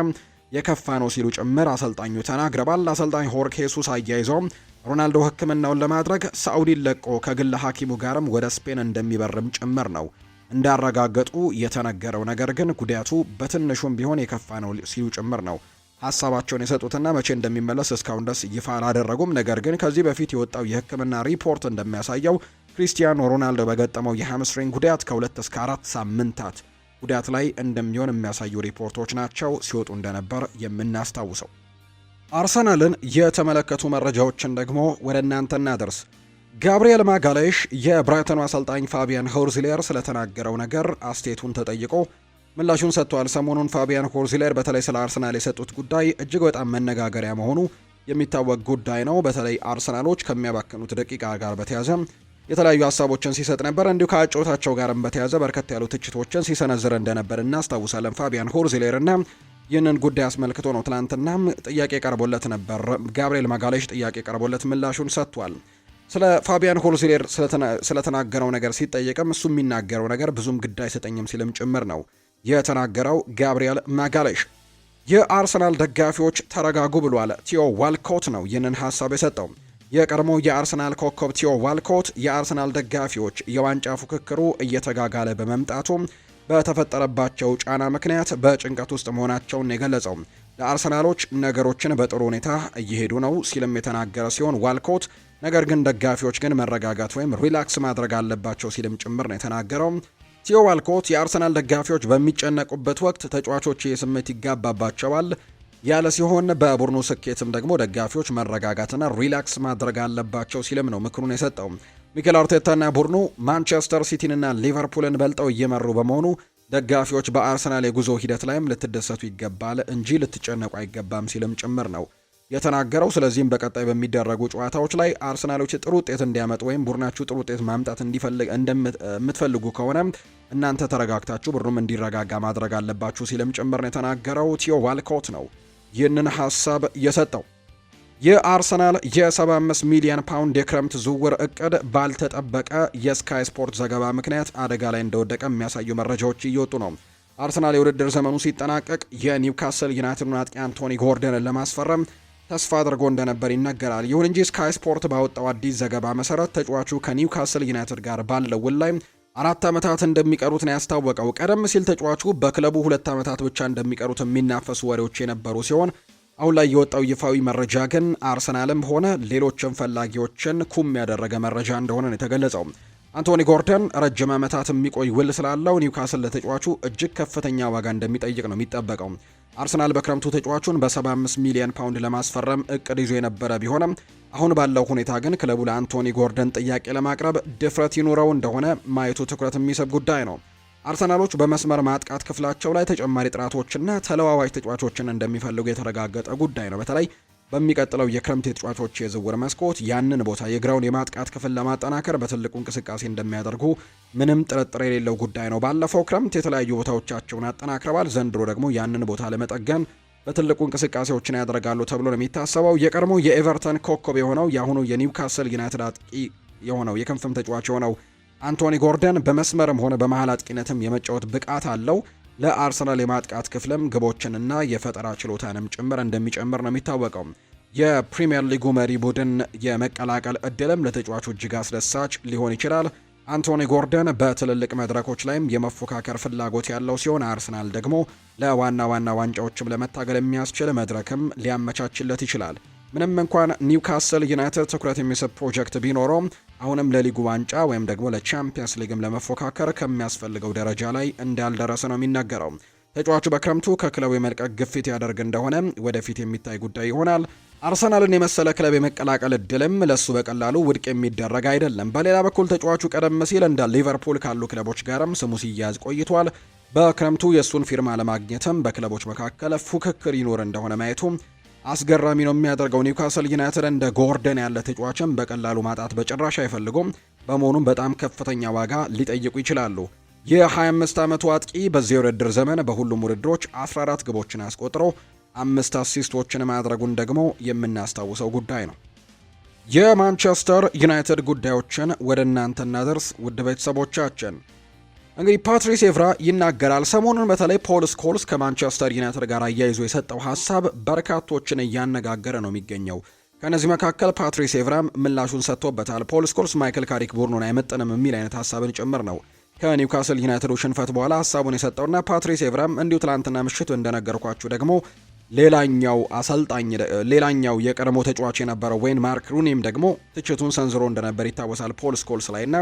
Speaker 1: የከፋ ነው ሲሉ ጭምር አሰልጣኙ ተናግረዋል። አሰልጣኝ ሆርግ ሄሱስ አያይዘው ሮናልዶ ሕክምናውን ለማድረግ ሳዑዲን ለቆ ከግል ሐኪሙ ጋርም ወደ ስፔን እንደሚበርም ጭምር ነው እንዳረጋገጡ የተነገረው። ነገር ግን ጉዳቱ በትንሹም ቢሆን የከፋ ነው ሲሉ ጭምር ነው ሀሳባቸውን የሰጡትና መቼ እንደሚመለስ እስካሁን ድረስ ይፋ አላደረጉም። ነገር ግን ከዚህ በፊት የወጣው የሕክምና ሪፖርት እንደሚያሳየው ክሪስቲያኖ ሮናልዶ በገጠመው የሃምስትሪንግ ጉዳት ከ2 እስከ 4 ሳምንታት ጉዳት ላይ እንደሚሆን የሚያሳዩ ሪፖርቶች ናቸው ሲወጡ እንደነበር የምናስታውሰው። አርሰናልን የተመለከቱ መረጃዎችን ደግሞ ወደ እናንተ እናደርስ። ጋብሪኤል ማጋሌሽ የብራይተኑ አሰልጣኝ ፋቢያን ሆርዚሌር ስለተናገረው ነገር አስቴቱን ተጠይቆ ምላሹን ሰጥቷል። ሰሞኑን ፋቢያን ሆርዚሌር በተለይ ስለ አርሰናል የሰጡት ጉዳይ እጅግ በጣም መነጋገሪያ መሆኑ የሚታወቅ ጉዳይ ነው። በተለይ አርሰናሎች ከሚያባክኑት ደቂቃ ጋር በተያዘ የተለያዩ ሀሳቦችን ሲሰጥ ነበር። እንዲሁ ከአጨዋወታቸው ጋርም በተያዘ በርከት ያሉ ትችቶችን ሲሰነዝር እንደነበር እናስታውሳለን። ፋቢያን ሆርዚሌር እና ይህንን ጉዳይ አስመልክቶ ነው ትላንትና ጥያቄ ቀርቦለት ነበር። ጋብሪኤል ማጋሌሽ ጥያቄ ቀርቦለት ምላሹን ሰጥቷል። ስለ ፋቢያን ሆርዚሌር ስለተናገረው ነገር ሲጠየቅም እሱ የሚናገረው ነገር ብዙም ግድ አይሰጠኝም ሲልም ጭምር ነው የተናገረው ጋብሪኤል ማጋሌሽ። የአርሰናል ደጋፊዎች ተረጋጉ ብሏል። ቲዮ ዋልኮት ነው ይህንን ሀሳብ የሰጠው። የቀድሞው የአርሰናል ኮከብ ቲዮ ዋልኮት የአርሰናል ደጋፊዎች የዋንጫ ፉክክሩ እየተጋጋለ በመምጣቱ በተፈጠረባቸው ጫና ምክንያት በጭንቀት ውስጥ መሆናቸውን የገለጸው ለአርሰናሎች ነገሮችን በጥሩ ሁኔታ እየሄዱ ነው ሲልም የተናገረ ሲሆን ዋልኮት ነገር ግን ደጋፊዎች ግን መረጋጋት ወይም ሪላክስ ማድረግ አለባቸው ሲልም ጭምር ነው የተናገረው። ቲዮ ዋልኮት የአርሰናል ደጋፊዎች በሚጨነቁበት ወቅት ተጫዋቾች የስሜት ይጋባባቸዋል ያለ ሲሆን በቡድኑ ስኬትም ደግሞ ደጋፊዎች መረጋጋትና ሪላክስ ማድረግ አለባቸው ሲልም ነው ምክሩን የሰጠው። ሚኬል አርቴታና ቡድኑ ማንቸስተር ሲቲንና ሊቨርፑልን በልጠው እየመሩ በመሆኑ ደጋፊዎች በአርሰናል የጉዞ ሂደት ላይም ልትደሰቱ ይገባል እንጂ ልትጨነቁ አይገባም ሲልም ጭምር ነው የተናገረው። ስለዚህም በቀጣይ በሚደረጉ ጨዋታዎች ላይ አርሰናሎች ጥሩ ውጤት እንዲያመጡ ወይም ቡድናችሁ ጥሩ ውጤት ማምጣት እንደምትፈልጉ ከሆነ እናንተ ተረጋግታችሁ ቡድኑም እንዲረጋጋ ማድረግ አለባችሁ ሲልም ጭምር ነው የተናገረው። ቲዮ ዋልኮት ነው ይህንን ሀሳብ የሰጠው። የአርሰናል የ75 ሚሊዮን ፓውንድ የክረምት ዝውውር እቅድ ባልተጠበቀ የስካይ ስፖርት ዘገባ ምክንያት አደጋ ላይ እንደወደቀ የሚያሳዩ መረጃዎች እየወጡ ነው። አርሰናል የውድድር ዘመኑ ሲጠናቀቅ የኒውካስል ዩናይትድን አጥቂ አንቶኒ ጎርደንን ለማስፈረም ተስፋ አድርጎ እንደነበር ይነገራል። ይሁን እንጂ ስካይ ስፖርት ባወጣው አዲስ ዘገባ መሰረት ተጫዋቹ ከኒውካስል ዩናይትድ ጋር ባለው ውል ላይ 4 ዓመታት እንደሚቀሩት ነው ያስታወቀው። ቀደም ሲል ተጫዋቹ በክለቡ 2 ዓመታት ብቻ እንደሚቀሩት የሚናፈሱ ወሬዎች የነበሩ ሲሆን አሁን ላይ የወጣው ይፋዊ መረጃ ግን አርሰናልም ሆነ ሌሎችም ፈላጊዎችን ኩም ያደረገ መረጃ እንደሆነ ነው የተገለጸው። አንቶኒ ጎርደን ረጅም ዓመታት የሚቆይ ውል ስላለው ኒውካስል ለተጫዋቹ እጅግ ከፍተኛ ዋጋ እንደሚጠይቅ ነው የሚጠበቀው። አርሰናል በክረምቱ ተጫዋቹን በ75 ሚሊዮን ፓውንድ ለማስፈረም እቅድ ይዞ የነበረ ቢሆንም አሁን ባለው ሁኔታ ግን ክለቡ ለአንቶኒ ጎርደን ጥያቄ ለማቅረብ ድፍረት ይኑረው እንደሆነ ማየቱ ትኩረት የሚስብ ጉዳይ ነው። አርሰናሎች በመስመር ማጥቃት ክፍላቸው ላይ ተጨማሪ ጥራቶችና ተለዋዋጭ ተጫዋቾችን እንደሚፈልጉ የተረጋገጠ ጉዳይ ነው። በተለይ በሚቀጥለው የክረምት የተጫዋቾች የዝውውር መስኮት ያንን ቦታ የግራውን የማጥቃት ክፍል ለማጠናከር በትልቁ እንቅስቃሴ እንደሚያደርጉ ምንም ጥርጥር የሌለው ጉዳይ ነው። ባለፈው ክረምት የተለያዩ ቦታዎቻቸውን አጠናክረዋል። ዘንድሮ ደግሞ ያንን ቦታ ለመጠገን በትልቁ እንቅስቃሴዎችን ያደርጋሉ ተብሎ ነው የሚታሰበው። የቀድሞ የኤቨርተን ኮከብ የሆነው የአሁኑ የኒውካስል ዩናይትድ አጥቂ የሆነው የክንፍም ተጫዋች የሆነው አንቶኒ ጎርደን በመስመርም ሆነ በመሃል አጥቂነትም የመጫወት ብቃት አለው። ለአርሰናል የማጥቃት ክፍልም ግቦችንና የፈጠራ ችሎታንም ጭምር እንደሚጨምር ነው የሚታወቀው። የፕሪሚየር ሊጉ መሪ ቡድን የመቀላቀል እድልም ለተጫዋቹ እጅግ አስደሳች ሊሆን ይችላል። አንቶኒ ጎርደን በትልልቅ መድረኮች ላይም የመፎካከር ፍላጎት ያለው ሲሆን አርሰናል ደግሞ ለዋና ዋንጫዎችም ለመታገል የሚያስችል መድረክም ሊያመቻችለት ይችላል። ምንም እንኳን ኒውካስል ዩናይትድ ትኩረት የሚስብ ፕሮጀክት ቢኖረውም አሁንም ለሊጉ ዋንጫ ወይም ደግሞ ለቻምፒየንስ ሊግም ለመፎካከር ከሚያስፈልገው ደረጃ ላይ እንዳልደረሰ ነው የሚነገረው። ተጫዋቹ በክረምቱ ከክለቡ የመልቀቅ ግፊት ያደርግ እንደሆነ ወደፊት የሚታይ ጉዳይ ይሆናል። አርሰናልን የመሰለ ክለብ የመቀላቀል እድልም ለሱ በቀላሉ ውድቅ የሚደረግ አይደለም። በሌላ በኩል ተጫዋቹ ቀደም ሲል እንደ ሊቨርፑል ካሉ ክለቦች ጋርም ስሙ ሲያያዝ ቆይቷል። በክረምቱ የእሱን ፊርማ ለማግኘትም በክለቦች መካከል ፉክክር ይኖር እንደሆነ ማየቱ አስገራሚ ነው የሚያደርገው። ኒውካስል ዩናይትድ እንደ ጎርደን ያለ ተጫዋችም በቀላሉ ማጣት በጭራሽ አይፈልጉም። በመሆኑም በጣም ከፍተኛ ዋጋ ሊጠይቁ ይችላሉ። የ25 ዓመቱ አጥቂ በዚህ ውድድር ዘመን በሁሉም ውድድሮች 14 ግቦችን አስቆጥሮ 5 አሲስቶችን ማድረጉን ደግሞ የምናስታውሰው ጉዳይ ነው። የማንቸስተር ዩናይትድ ጉዳዮችን ወደ እናንተ እናደርስ ውድ ቤተሰቦቻችን። እንግዲህ ፓትሪስ ኤቭራ ይናገራል። ሰሞኑን በተለይ ፖል ስኮልስ ከማንቸስተር ዩናይትድ ጋር አያይዞ የሰጠው ሀሳብ በርካቶችን እያነጋገረ ነው የሚገኘው። ከነዚህ መካከል ፓትሪስ ኤቭራም ምላሹን ሰጥቶበታል። ፖል ስኮልስ ማይክል ካሪክ ቡድኑን አይመጥንም የሚል አይነት ሀሳብን ጭምር ነው ከኒውካስል ዩናይትዱ ሽንፈት በኋላ ሀሳቡን የሰጠውና ፓትሪስ ኤቭራም እንዲሁ ትላንትና ምሽት እንደነገርኳችሁ ደግሞ ሌላኛው የቀድሞ ተጫዋች የነበረው ዌይን ማርክ ሩኒም ደግሞ ትችቱን ሰንዝሮ እንደነበር ይታወሳል ፖል ስኮልስ ላይና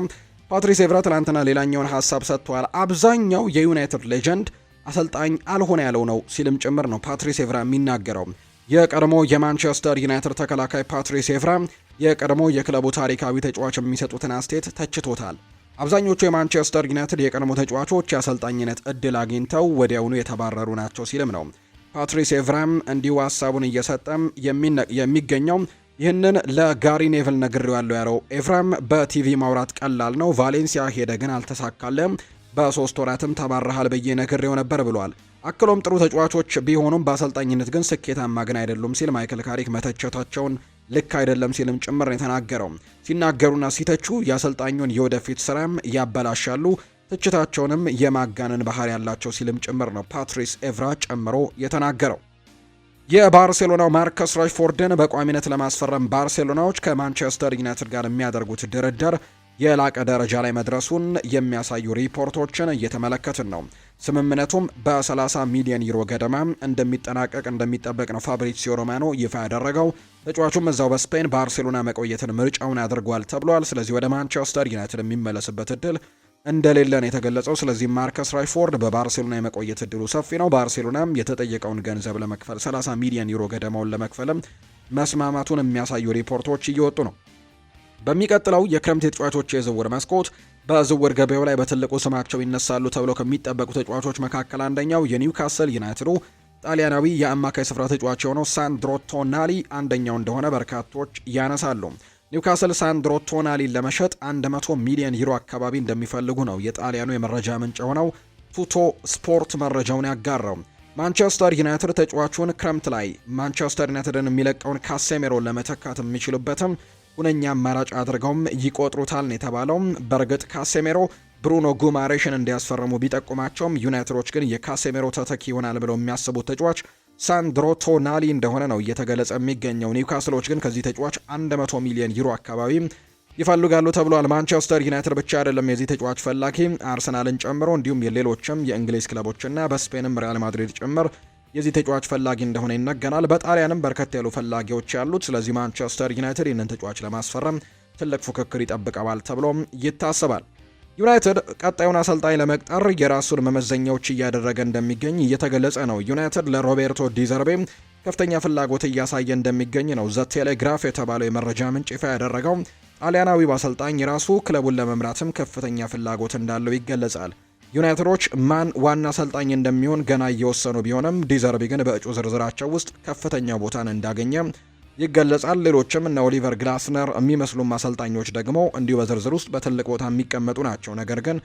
Speaker 1: ፓትሪስ ኤቭራ ትላንትና ሌላኛውን ሀሳብ ሰጥቷል። አብዛኛው የዩናይትድ ሌጀንድ አሰልጣኝ አልሆነ ያለው ነው ሲልም ጭምር ነው ፓትሪስ ኤቭራ የሚናገረው። የቀድሞ የማንቸስተር ዩናይትድ ተከላካይ ፓትሪስ ኤቭራ የቀድሞ የክለቡ ታሪካዊ ተጫዋች የሚሰጡትን አስተያየት ተችቶታል። አብዛኞቹ የማንቸስተር ዩናይትድ የቀድሞ ተጫዋቾች የአሰልጣኝነት እድል አግኝተው ወዲያውኑ የተባረሩ ናቸው ሲልም ነው ፓትሪስ ኤቭራም እንዲሁ ሀሳቡን እየሰጠም የሚገኘው። ይህንን ለጋሪ ኔቭል ነግሬዋለሁ ያለው ኤቭራም በቲቪ ማውራት ቀላል ነው፣ ቫሌንሲያ ሄደ ግን አልተሳካለም፣ በ3 ወራትም ተባረሃል ብዬ ነግሬው ነበር ብሏል። አክሎም ጥሩ ተጫዋቾች ቢሆኑም በአሰልጣኝነት ግን ስኬታማ ግን አይደሉም ሲል ማይክል ካሪክ መተቸታቸውን ልክ አይደለም ሲልም ጭምር ነው የተናገረው። ሲናገሩና ሲተቹ የአሰልጣኙን የወደፊት ስራም ያበላሻሉ፣ ትችታቸውንም የማጋነን ባህሪ ያላቸው ሲልም ጭምር ነው ፓትሪስ ኤቭራ ጨምሮ የተናገረው። የባርሴሎናው ማርከስ ራሽፎርድን በቋሚነት ለማስፈረም ባርሴሎናዎች ከማንቸስተር ዩናይትድ ጋር የሚያደርጉት ድርድር የላቀ ደረጃ ላይ መድረሱን የሚያሳዩ ሪፖርቶችን እየተመለከትን ነው። ስምምነቱም በ30 ሚሊዮን ዩሮ ገደማ እንደሚጠናቀቅ እንደሚጠበቅ ነው ፋብሪዚዮ ሮማኖ ይፋ ያደረገው። ተጫዋቹም እዛው በስፔን ባርሴሎና መቆየትን ምርጫውን አድርጓል ተብሏል። ስለዚህ ወደ ማንቸስተር ዩናይትድ የሚመለስበት እድል እንደሌለ ነው የተገለጸው። ስለዚህ ማርከስ ራሽፎርድ በባርሴሎና የመቆየት እድሉ ሰፊ ነው። ባርሴሎናም የተጠየቀውን ገንዘብ ለመክፈል 30 ሚሊዮን ዩሮ ገደማውን ለመክፈልም መስማማቱን የሚያሳዩ ሪፖርቶች እየወጡ ነው። በሚቀጥለው የክረምት የተጫዋቾች የዝውውር መስኮት በዝውውር ገበያው ላይ በትልቁ ስማቸው ይነሳሉ ተብለው ከሚጠበቁ ተጫዋቾች መካከል አንደኛው የኒውካስል ዩናይትዱ ጣሊያናዊ የአማካይ ስፍራ ተጫዋች የሆነው ሳንድሮ ቶናሊ አንደኛው እንደሆነ በርካቶች ያነሳሉ። ኒውካስል ሳንድሮ ቶናሊን ለመሸጥ 100 ሚሊዮን ዩሮ አካባቢ እንደሚፈልጉ ነው የጣሊያኑ የመረጃ ምንጭ የሆነው ቱቶ ስፖርት መረጃውን ያጋራው። ማንቸስተር ዩናይትድ ተጫዋቹን ክረምት ላይ ማንቸስተር ዩናይትድን የሚለቀውን ካሴሜሮን ለመተካት የሚችሉበትም ሁነኛ አማራጭ አድርገውም ይቆጥሩታል ነው የተባለው። በእርግጥ ካሴሜሮ ብሩኖ ጉማሬሽን እንዲያስፈርሙ ቢጠቁማቸውም ዩናይትዶች ግን የካሴሜሮ ተተኪ ይሆናል ብለው የሚያስቡት ተጫዋች ሳንድሮ ቶናሊ እንደሆነ ነው እየተገለጸ የሚገኘው። ኒውካስሎች ግን ከዚህ ተጫዋች 100 ሚሊዮን ዩሮ አካባቢ ይፈልጋሉ ተብሏል። ማንቸስተር ዩናይትድ ብቻ አይደለም የዚህ ተጫዋች ፈላጊ፣ አርሰናልን ጨምሮ እንዲሁም የሌሎችም የእንግሊዝ ክለቦችና በስፔንም ሪያል ማድሪድ ጭምር የዚህ ተጫዋች ፈላጊ እንደሆነ ይነገራል። በጣሊያንም በርከት ያሉ ፈላጊዎች ያሉት። ስለዚህ ማንቸስተር ዩናይትድ ይህንን ተጫዋች ለማስፈረም ትልቅ ፉክክር ይጠብቀዋል ተብሎም ይታሰባል። ዩናይትድ ቀጣዩን አሰልጣኝ ለመቅጠር የራሱን መመዘኛዎች እያደረገ እንደሚገኝ እየተገለጸ ነው። ዩናይትድ ለሮቤርቶ ዲዘርቤ ከፍተኛ ፍላጎት እያሳየ እንደሚገኝ ነው ዘ ቴሌግራፍ የተባለው የመረጃ ምንጭ ይፋ ያደረገው። ጣሊያናዊው አሰልጣኝ ራሱ ክለቡን ለመምራትም ከፍተኛ ፍላጎት እንዳለው ይገለጻል። ዩናይትዶች ማን ዋና አሰልጣኝ እንደሚሆን ገና እየወሰኑ ቢሆንም ዲዘርቢ ግን በእጩ ዝርዝራቸው ውስጥ ከፍተኛ ቦታን እንዳገኘ ይገለጻል። ሌሎችም እነ ኦሊቨር ግላስነር የሚመስሉም አሰልጣኞች ደግሞ እንዲሁ በዝርዝር ውስጥ በትልቅ ቦታ የሚቀመጡ ናቸው። ነገር ግን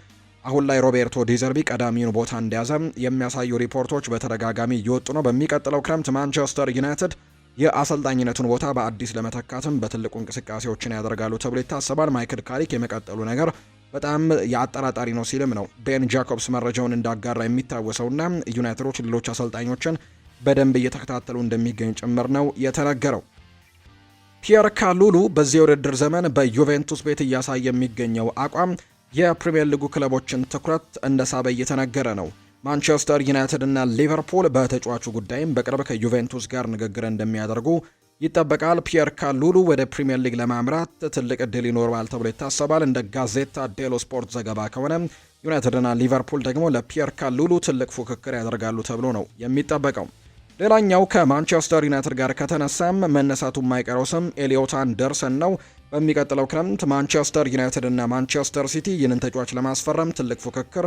Speaker 1: አሁን ላይ ሮቤርቶ ዲዘርቢ ቀዳሚውን ቦታ እንደያዘ የሚያሳዩ ሪፖርቶች በተደጋጋሚ እየወጡ ነው። በሚቀጥለው ክረምት ማንቸስተር ዩናይትድ የአሰልጣኝነቱን ቦታ በአዲስ ለመተካትም በትልቁ እንቅስቃሴዎችን ያደርጋሉ ተብሎ ይታሰባል። ማይክል ካሪክ የመቀጠሉ ነገር በጣም የአጠራጣሪ ነው ሲልም ነው ቤን ጃኮብስ መረጃውን እንዳጋራ የሚታወሰውና ዩናይትዶች ሌሎች አሰልጣኞችን በደንብ እየተከታተሉ እንደሚገኙ ጭምር ነው የተነገረው። ፒየር ካሉሉ በዚህ የውድድር ዘመን በዩቬንቱስ ቤት እያሳየ የሚገኘው አቋም የፕሪሚየር ሊጉ ክለቦችን ትኩረት እንደሳበ እየተነገረ ነው። ማንቸስተር ዩናይትድ እና ሊቨርፑል በተጫዋቹ ጉዳይም በቅርብ ከዩቬንቱስ ጋር ንግግር እንደሚያደርጉ ይጠበቃል። ፒየር ካሉሉ ወደ ፕሪሚየር ሊግ ለማምራት ትልቅ እድል ይኖረዋል ተብሎ ይታሰባል። እንደ ጋዜታ ዴሎ ስፖርት ዘገባ ከሆነ ዩናይትድና ሊቨርፑል ደግሞ ለፒየር ካሉሉ ትልቅ ፉክክር ያደርጋሉ ተብሎ ነው የሚጠበቀው። ሌላኛው ከማንቸስተር ዩናይትድ ጋር ከተነሳም መነሳቱ የማይቀረው ስም ኤሊዮት አንደርሰን ነው። በሚቀጥለው ክረምት ማንቸስተር ዩናይትድ እና ማንቸስተር ሲቲ ይህንን ተጫዋች ለማስፈረም ትልቅ ፉክክር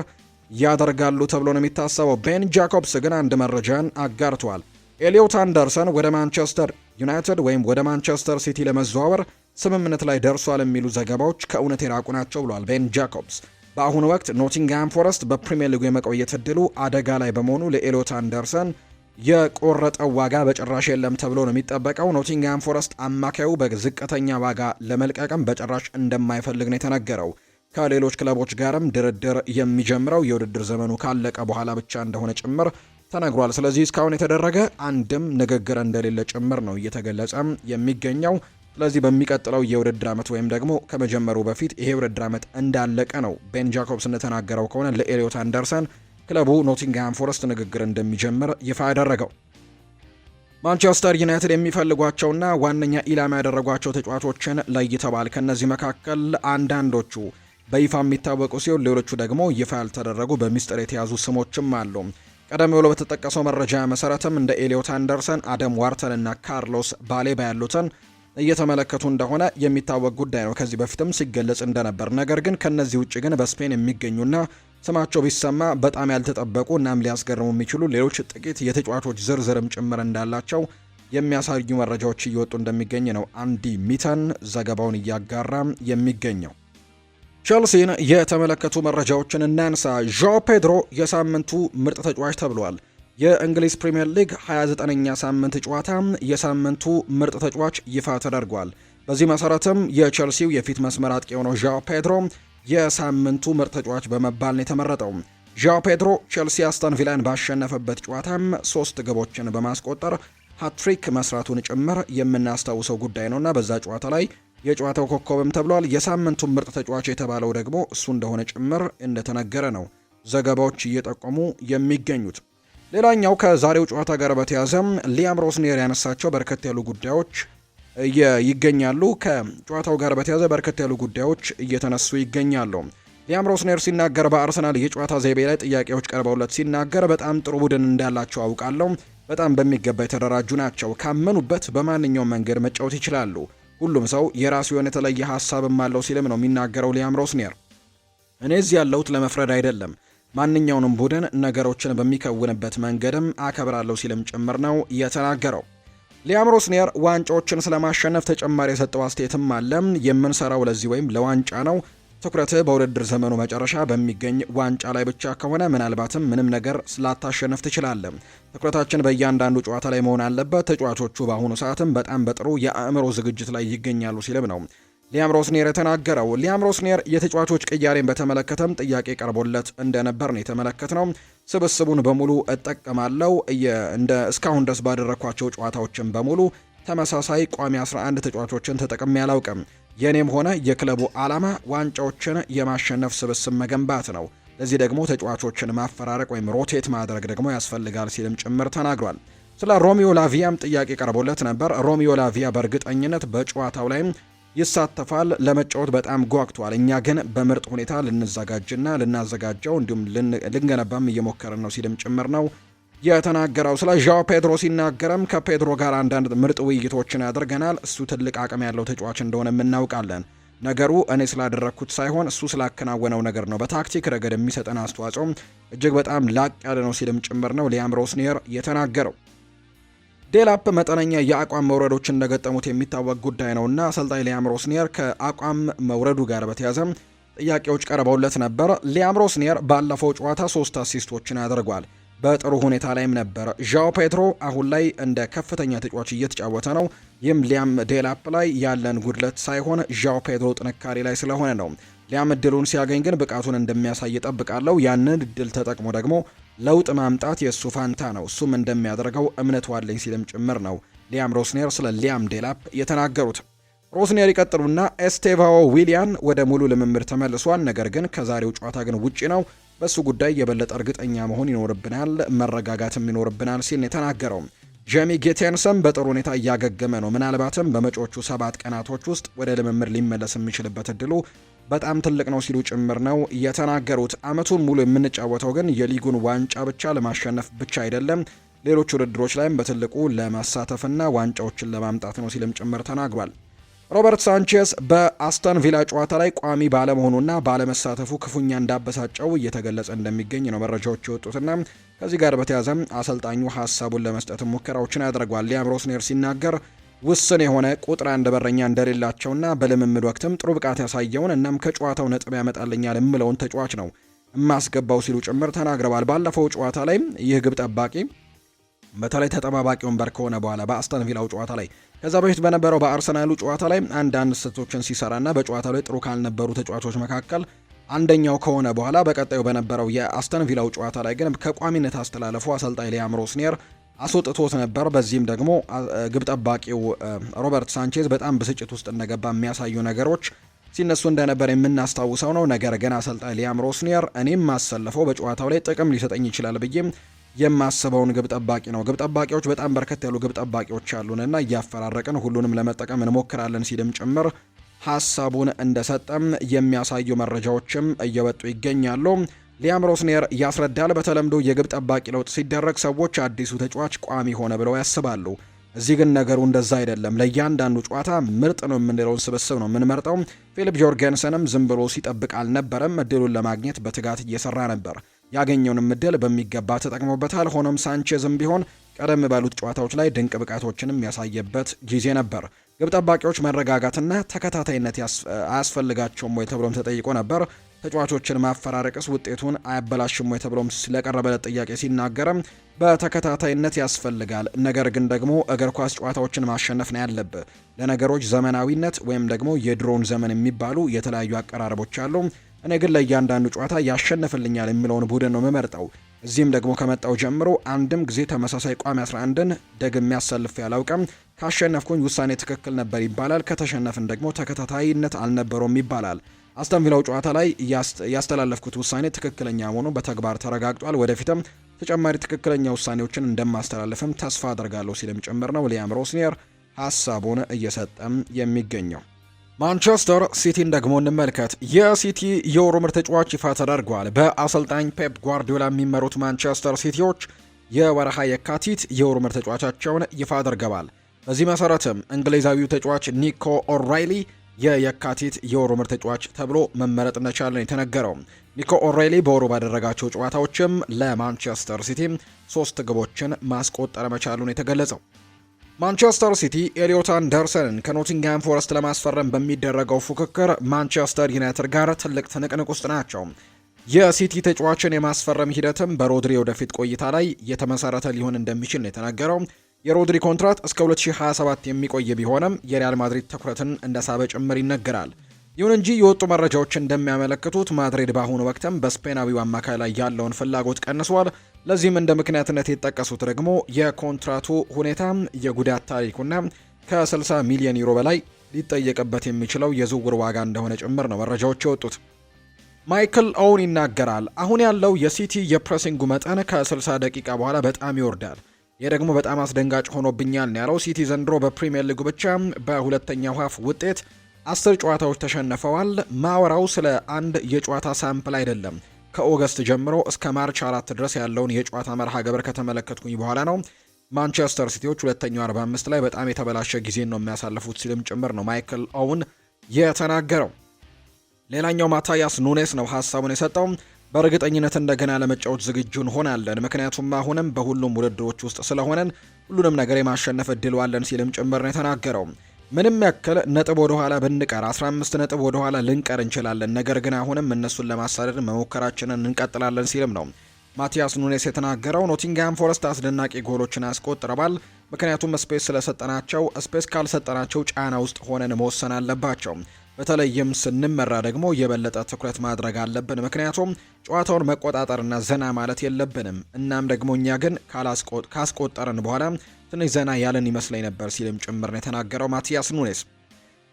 Speaker 1: ያደርጋሉ ተብሎ ነው የሚታሰበው። ቤን ጃኮብስ ግን አንድ መረጃን አጋርቷል። ኤሊዮት አንደርሰን ወደ ማንቸስተር ዩናይትድ ወይም ወደ ማንቸስተር ሲቲ ለመዘዋወር ስምምነት ላይ ደርሷል የሚሉ ዘገባዎች ከእውነት የራቁ ናቸው ብሏል ቤን ጃኮብስ። በአሁኑ ወቅት ኖቲንግሃም ፎረስት በፕሪሚየር ሊጉ የመቆየት እድሉ አደጋ ላይ በመሆኑ ለኤሊዮት አንደርሰን የቆረጠው ዋጋ በጭራሽ የለም ተብሎ ነው የሚጠበቀው። ኖቲንግሃም ፎረስት አማካዩ በዝቅተኛ ዋጋ ለመልቀቅም በጭራሽ እንደማይፈልግ ነው የተነገረው። ከሌሎች ክለቦች ጋርም ድርድር የሚጀምረው የውድድር ዘመኑ ካለቀ በኋላ ብቻ እንደሆነ ጭምር ተነግሯል። ስለዚህ እስካሁን የተደረገ አንድም ንግግር እንደሌለ ጭምር ነው እየተገለጸ የሚገኘው። ስለዚህ በሚቀጥለው የውድድር ዓመት ወይም ደግሞ ከመጀመሩ በፊት ይሄ ውድድር ዓመት እንዳለቀ ነው ቤን ጃኮብስ እንደተናገረው ከሆነ ለኤሊዮት አንደርሰን ክለቡ ኖቲንግሃም ፎረስት ንግግር እንደሚጀምር ይፋ ያደረገው። ማንቸስተር ዩናይትድ የሚፈልጓቸውና ዋነኛ ኢላማ ያደረጓቸው ተጫዋቾችን ለይተዋል። ከነዚህ መካከል አንዳንዶቹ በይፋ የሚታወቁ ሲሆን ሌሎቹ ደግሞ ይፋ ያልተደረጉ በሚስጥር የተያዙ ስሞችም አሉ። ቀደም ብሎ በተጠቀሰው መረጃ መሰረትም እንደ ኤሊዮት አንደርሰን፣ አደም ዋርተን እና ካርሎስ ባሌባ ያሉትን እየተመለከቱ እንደሆነ የሚታወቅ ጉዳይ ነው። ከዚህ በፊትም ሲገለጽ እንደነበር። ነገር ግን ከነዚህ ውጭ ግን በስፔን የሚገኙና ስማቸው ቢሰማ በጣም ያልተጠበቁ እናም ሊያስገርሙ የሚችሉ ሌሎች ጥቂት የተጫዋቾች ዝርዝርም ጭምር እንዳላቸው የሚያሳዩ መረጃዎች እየወጡ እንደሚገኝ ነው አንዲ ሚተን ዘገባውን እያጋራ የሚገኘው። ቸልሲን የተመለከቱ መረጃዎችን እናንሳ። ዦ ፔድሮ የሳምንቱ ምርጥ ተጫዋች ተብሏል። የእንግሊዝ ፕሪምየር ሊግ 29ኛ ሳምንት ጨዋታ የሳምንቱ ምርጥ ተጫዋች ይፋ ተደርጓል። በዚህ መሰረትም የቸልሲው የፊት መስመር አጥቂ የሆነው ዣኦ ፔድሮ የሳምንቱ ምርጥ ተጫዋች በመባል ነው የተመረጠው። ዣኦ ፔድሮ ቸልሲ አስተን ቪላን ባሸነፈበት ጨዋታም 3 ግቦችን በማስቆጠር ሃትሪክ መስራቱን ጭምር የምናስታውሰው ጉዳይ ነውና በዛ ጨዋታ ላይ የጨዋታው ኮከብም ተብሏል። የሳምንቱ ምርጥ ተጫዋች የተባለው ደግሞ እሱ እንደሆነ ጭምር እንደተነገረ ነው ዘገባዎች እየጠቆሙ የሚገኙት። ሌላኛው ከዛሬው ጨዋታ ጋር በተያዘም ሊያም ሮስኔር ያነሳቸው በርከት ያሉ ጉዳዮች ይገኛሉ። ከጨዋታው ጋር በተያዘ በርከት ያሉ ጉዳዮች እየተነሱ ይገኛሉ። ሊያም ሮስኔር ሲናገር በአርሰናል የጨዋታ ዘይቤ ላይ ጥያቄዎች ቀርበውለት ሲናገር በጣም ጥሩ ቡድን እንዳላቸው አውቃለሁ። በጣም በሚገባ የተደራጁ ናቸው። ካመኑበት በማንኛውም መንገድ መጫወት ይችላሉ። ሁሉም ሰው የራሱ የሆነ የተለየ ሀሳብም አለው ሲልም ነው የሚናገረው ሊያም ሮስኔር። እኔ እዚህ ያለሁት ለመፍረድ አይደለም፣ ማንኛውንም ቡድን ነገሮችን በሚከውንበት መንገድም አከብራለሁ ሲልም ጭምር ነው የተናገረው። ሊያም ሮስኔር ዋንጫዎችን ስለማሸነፍ ተጨማሪ የሰጠው አስተያየትም አለ። የምንሰራው ለዚህ ወይም ለዋንጫ ነው። ትኩረትህ በውድድር ዘመኑ መጨረሻ በሚገኝ ዋንጫ ላይ ብቻ ከሆነ ምናልባትም ምንም ነገር ስላታሸነፍ ትችላለህ። ትኩረታችን በእያንዳንዱ ጨዋታ ላይ መሆን አለበት። ተጫዋቾቹ በአሁኑ ሰዓትም በጣም በጥሩ የአእምሮ ዝግጅት ላይ ይገኛሉ ሲልም ነው ሊያም ሮስኔር የተናገረው። ሊያም ሮስኔር የተጫዋቾች ቅያሬን በተመለከተም ጥያቄ ቀርቦለት እንደነበር ነው የተመለከትነው። ስብስቡን በሙሉ እጠቀማለሁ እንደ እስካሁን ድረስ ባደረኳቸው ጨዋታዎችን በሙሉ ተመሳሳይ ቋሚ 11 ተጫዋቾችን ተጠቅሜ አላውቅም። የኔም ሆነ የክለቡ ዓላማ ዋንጫዎችን የማሸነፍ ስብስብ መገንባት ነው። ለዚህ ደግሞ ተጫዋቾችን ማፈራረቅ ወይም ሮቴት ማድረግ ደግሞ ያስፈልጋል ሲልም ጭምር ተናግሯል። ስለ ሮሚዮ ላቪያም ጥያቄ ቀርቦለት ነበር። ሮሚዮ ላቪያ በእርግጠኝነት በጨዋታው ላይም ይሳተፋል፣ ለመጫወት በጣም ጓግቷል። እኛ ግን በምርጥ ሁኔታ ልንዘጋጅና ልናዘጋጀው እንዲሁም ልንገነባም እየሞከርን ነው ሲልም ጭምር ነው የተናገረው። ስለ ዣኦ ፔድሮ ሲናገረም ከፔድሮ ጋር አንዳንድ ምርጥ ውይይቶችን ያደርገናል። እሱ ትልቅ አቅም ያለው ተጫዋች እንደሆነ እናውቃለን። ነገሩ እኔ ስላደረግኩት ሳይሆን እሱ ስላከናወነው ነገር ነው። በታክቲክ ረገድ የሚሰጠን አስተዋጽኦ እጅግ በጣም ላቅ ያለ ነው ሲልም ጭምር ነው ሊያም ሮስኔር የተናገረው። ዴላፕ መጠነኛ የአቋም መውረዶች እንደገጠሙት የሚታወቅ ጉዳይ ነውና አሰልጣኝ ሊያም ሮስኔር ከአቋም መውረዱ ጋር በተያያዘ ጥያቄዎች ቀርበውለት ነበር። ሊያም ሮስኔር ባለፈው ጨዋታ 3 አሲስቶችን አድርጓል። በጥሩ ሁኔታ ላይም ነበር። ዣኦ ፔድሮ አሁን ላይ እንደ ከፍተኛ ተጫዋች እየተጫወተ ነው። ይህም ሊያም ዴላፕ ላይ ያለን ጉድለት ሳይሆን ዣኦ ፔድሮ ጥንካሬ ላይ ስለሆነ ነው። ሊያም እድሉን ሲያገኝ ግን ብቃቱን እንደሚያሳይ ጠብቃለሁ። ያንን እድል ተጠቅሞ ደግሞ ለውጥ ማምጣት የእሱ ፋንታ ነው። እሱም እንደሚያደርገው እምነቱ አለኝ ሲልም ጭምር ነው ሊያም ሮስኔር ስለ ሊያም ዴላፕ የተናገሩት። ሮስኔር ይቀጥሉና ኤስቴቫኦ ዊሊያን ወደ ሙሉ ልምምድ ተመልሷል፣ ነገር ግን ከዛሬው ጨዋታ ግን ውጪ ነው። በሱ ጉዳይ የበለጠ እርግጠኛ መሆን ይኖርብናል፣ መረጋጋትም ይኖርብናል ሲል የተናገረው። ጄሚ ጌቴንሰም በጥሩ ሁኔታ እያገገመ ነው። ምናልባትም በመጪዎቹ 7 ቀናቶች ውስጥ ወደ ልምምድ ሊመለስ የሚችልበት እድሉ በጣም ትልቅ ነው ሲሉ ጭምር ነው የተናገሩት። አመቱን ሙሉ የምንጫወተው ግን የሊጉን ዋንጫ ብቻ ለማሸነፍ ብቻ አይደለም፣ ሌሎች ውድድሮች ላይም በትልቁ ለማሳተፍና ዋንጫዎችን ለማምጣት ነው ሲልም ጭምር ተናግሯል። ሮበርት ሳንቼስ በአስተን ቪላ ጨዋታ ላይ ቋሚ ባለመሆኑና ባለመሳተፉ ክፉኛ እንዳበሳጨው እየተገለጸ እንደሚገኝ ነው መረጃዎች የወጡትና ከዚህ ጋር በተያያዘም አሰልጣኙ ሀሳቡን ለመስጠት ሙከራዎችን ያደርጓል። ሊያም ሮስኔር ሲናገር ውስን የሆነ ቁጥር 1 በረኛ እንደሌላቸውና በልምምድ ወቅትም ጥሩ ብቃት ያሳየውን እናም ከጨዋታው ነጥብ ያመጣልኛል የምለውን ተጫዋች ነው የማስገባው ሲሉ ጭምር ተናግረዋል። ባለፈው ጨዋታ ላይ ይህ ግብ ጠባቂ በተለይ ተጠባባቂ ወንበር ከሆነ በኋላ በአስተን ቪላው ጨዋታ ላይ ከዛ በፊት በነበረው በአርሰናሉ ጨዋታ ላይ አንዳንድ ስህተቶችን ሲሰራና በጨዋታው ላይ ጥሩ ካልነበሩ ተጫዋቾች መካከል አንደኛው ከሆነ በኋላ በቀጣዩ በነበረው የአስተን ቪላው ጨዋታ ላይ ግን ከቋሚነት አስተላለፉ አሰልጣኝ ሊያም ሮስኔር አስወጥቶት ነበር። በዚህም ደግሞ ግብ ጠባቂው ሮበርት ሳንቼዝ በጣም ብስጭት ውስጥ እንደገባ የሚያሳዩ ነገሮች ሲነሱ እንደነበር የምናስታውሰው ነው። ነገር ግን አሰልጣኝ ሊያም ሮስኔር እኔም ማሰለፈው በጨዋታው ላይ ጥቅም ሊሰጠኝ ይችላል ብዬም የማስበውን ግብ ጠባቂ ነው። ግብ ጠባቂዎች በጣም በርከት ያሉ ግብ ጠባቂዎች አሉንና እያፈራረቅን ሁሉንም ለመጠቀም እንሞክራለን ሲልም ጭምር ሀሳቡን እንደሰጠም የሚያሳዩ መረጃዎችም እየወጡ ይገኛሉ። ሊያም ሮስኔር ያስረዳል። በተለምዶ የግብ ጠባቂ ለውጥ ሲደረግ ሰዎች አዲሱ ተጫዋች ቋሚ ሆነ ብለው ያስባሉ። እዚህ ግን ነገሩ እንደዛ አይደለም። ለእያንዳንዱ ጨዋታ ምርጥ ነው የምንለውን ስብስብ ነው የምንመርጠው። ፊሊፕ ጆርጌንሰንም ዝም ብሎ ሲጠብቅ አልነበረም። እድሉን ለማግኘት በትጋት እየሰራ ነበር። ያገኘውንም እድል በሚገባ ተጠቅሞበታል። ሆኖም ሳንቼዝም ቢሆን ቀደም ባሉት ጨዋታዎች ላይ ድንቅ ብቃቶችንም ያሳየበት ጊዜ ነበር። ግብ ጠባቂዎች መረጋጋትና ተከታታይነት አያስፈልጋቸውም ወይ ተብሎም ተጠይቆ ነበር። ተጫዋቾችን ማፈራረቅስ ውጤቱን አያበላሽም ወይ ተብሎም ስለቀረበለት ጥያቄ ሲናገርም በተከታታይነት ያስፈልጋል፣ ነገር ግን ደግሞ እግር ኳስ ጨዋታዎችን ማሸነፍ ነው ያለብህ። ለነገሮች ዘመናዊነት ወይም ደግሞ የድሮን ዘመን የሚባሉ የተለያዩ አቀራረቦች አሉ። እኔ ግን ለእያንዳንዱ ጨዋታ ያሸንፍልኛል የሚለውን ቡድን ነው የምመርጠው። እዚህም ደግሞ ከመጣው ጀምሮ አንድም ጊዜ ተመሳሳይ ቋሚ 11ን ደግሜ ያሰልፍ ያላውቅም። ካሸነፍኩኝ ውሳኔ ትክክል ነበር ይባላል፣ ከተሸነፍን ደግሞ ተከታታይነት አልነበረውም ይባላል። አስተን ቪላው ጨዋታ ላይ ያስተላለፍኩት ውሳኔ ትክክለኛ መሆኑ በተግባር ተረጋግጧል። ወደፊትም ተጨማሪ ትክክለኛ ውሳኔዎችን እንደማስተላለፍም ተስፋ አደርጋለሁ ሲልም ጭምር ነው ሊያም ሮስኔር ሀሳቡን እየሰጠም የሚገኘው። ማንቸስተር ሲቲን ደግሞ እንመልከት። የሲቲ የወሩ ምርጥ ተጫዋች ይፋ ተደርጓል። በአሰልጣኝ ፔፕ ጓርዲዮላ የሚመሩት ማንቸስተር ሲቲዎች የወርሃ የካቲት የወሩ ምርጥ ተጫዋቻቸውን ይፋ አድርገዋል። በዚህ መሰረትም እንግሊዛዊው ተጫዋች ኒኮ ኦራይሊ የየካቲት የወሩ ምርጥ ተጫዋች ተብሎ መመረጥ እንደቻለ የተነገረው። ኒኮ ኦራይሊ በወሩ ባደረጋቸው ጨዋታዎችም ለማንቸስተር ሲቲ 3 ግቦችን ማስቆጠር መቻሉን የተገለጸው። ማንቸስተር ሲቲ ኤሊዮት አንደርሰንን ከኖቲንግሃም ፎረስት ለማስፈረም በሚደረገው ፉክክር ማንቸስተር ዩናይትድ ጋር ትልቅ ትንቅንቅ ውስጥ ናቸው። የሲቲ ተጫዋችን የማስፈረም ሂደትም በሮድሪ ወደፊት ቆይታ ላይ የተመሰረተ ሊሆን እንደሚችል ነው የተናገረው። የሮድሪ ኮንትራት እስከ 2027 የሚቆይ ቢሆንም የሪያል ማድሪድ ትኩረትን እንደሳበ ጭምር ይነገራል። ይሁን እንጂ የወጡ መረጃዎች እንደሚያመለክቱት ማድሪድ በአሁኑ ወቅትም በስፔናዊው አማካይ ላይ ያለውን ፍላጎት ቀንሷል። ለዚህም እንደ ምክንያትነት የተጠቀሱት ደግሞ የኮንትራቱ ሁኔታ፣ የጉዳት ታሪኩና ከ60 ሚሊዮን ዩሮ በላይ ሊጠየቅበት የሚችለው የዝውውር ዋጋ እንደሆነ ጭምር ነው መረጃዎች የወጡት። ማይክል ኦውን ይናገራል። አሁን ያለው የሲቲ የፕሬሲንጉ መጠን ከ60 ደቂቃ በኋላ በጣም ይወርዳል። ይህ ደግሞ በጣም አስደንጋጭ ሆኖብኛል ነው ያለው። ሲቲ ዘንድሮ በፕሪሚየር ሊጉ ብቻ በሁለተኛው ሀፍ ውጤት 10 ጨዋታዎች ተሸንፈዋል። ማወራው ስለ አንድ የጨዋታ ሳምፕል አይደለም። ከኦገስት ጀምሮ እስከ ማርች 4 ድረስ ያለውን የጨዋታ መርሃ ግብር ከተመለከትኩኝ በኋላ ነው ማንቸስተር ሲቲዎች ሁለተኛው 45 ላይ በጣም የተበላሸ ጊዜን ነው የሚያሳልፉት ሲልም ጭምር ነው ማይክል ኦውን የተናገረው። ሌላኛው ማታያስ ኑኔስ ነው ሀሳቡን የሰጠው። በእርግጠኝነት እንደገና ለመጫወት ዝግጁ እንሆናለን፣ ምክንያቱም አሁንም በሁሉም ውድድሮች ውስጥ ስለሆነን ሁሉንም ነገር የማሸነፍ እድል አለን ሲልም ጭምር ነው የተናገረው። ምንም ያክል ነጥብ ወደ ኋላ ብንቀር 15 ነጥብ ወደ ኋላ ልንቀር እንችላለን፣ ነገር ግን አሁንም እነሱን ለማሳደድ መሞከራችንን እንቀጥላለን ሲልም ነው ማቲያስ ኑኔስ የተናገረው። ኖቲንግሃም ፎረስት አስደናቂ ጎሎችን አስቆጥረዋል፣ ምክንያቱም ስፔስ ካልሰጠናቸው ጫና ውስጥ ሆነን መወሰን አለባቸው። በተለይም ስንመራ ደግሞ የበለጠ ትኩረት ማድረግ አለብን፣ ምክንያቱም ጨዋታውን መቆጣጠርና ዘና ማለት የለብንም። እናም ደግሞ እኛ ግን ካስቆጠርን በኋላ ትንሽ ዘና ያለን ይመስለኝ ነበር ሲልም ጭምር ነው የተናገረው ማቲያስ ኑኔስ።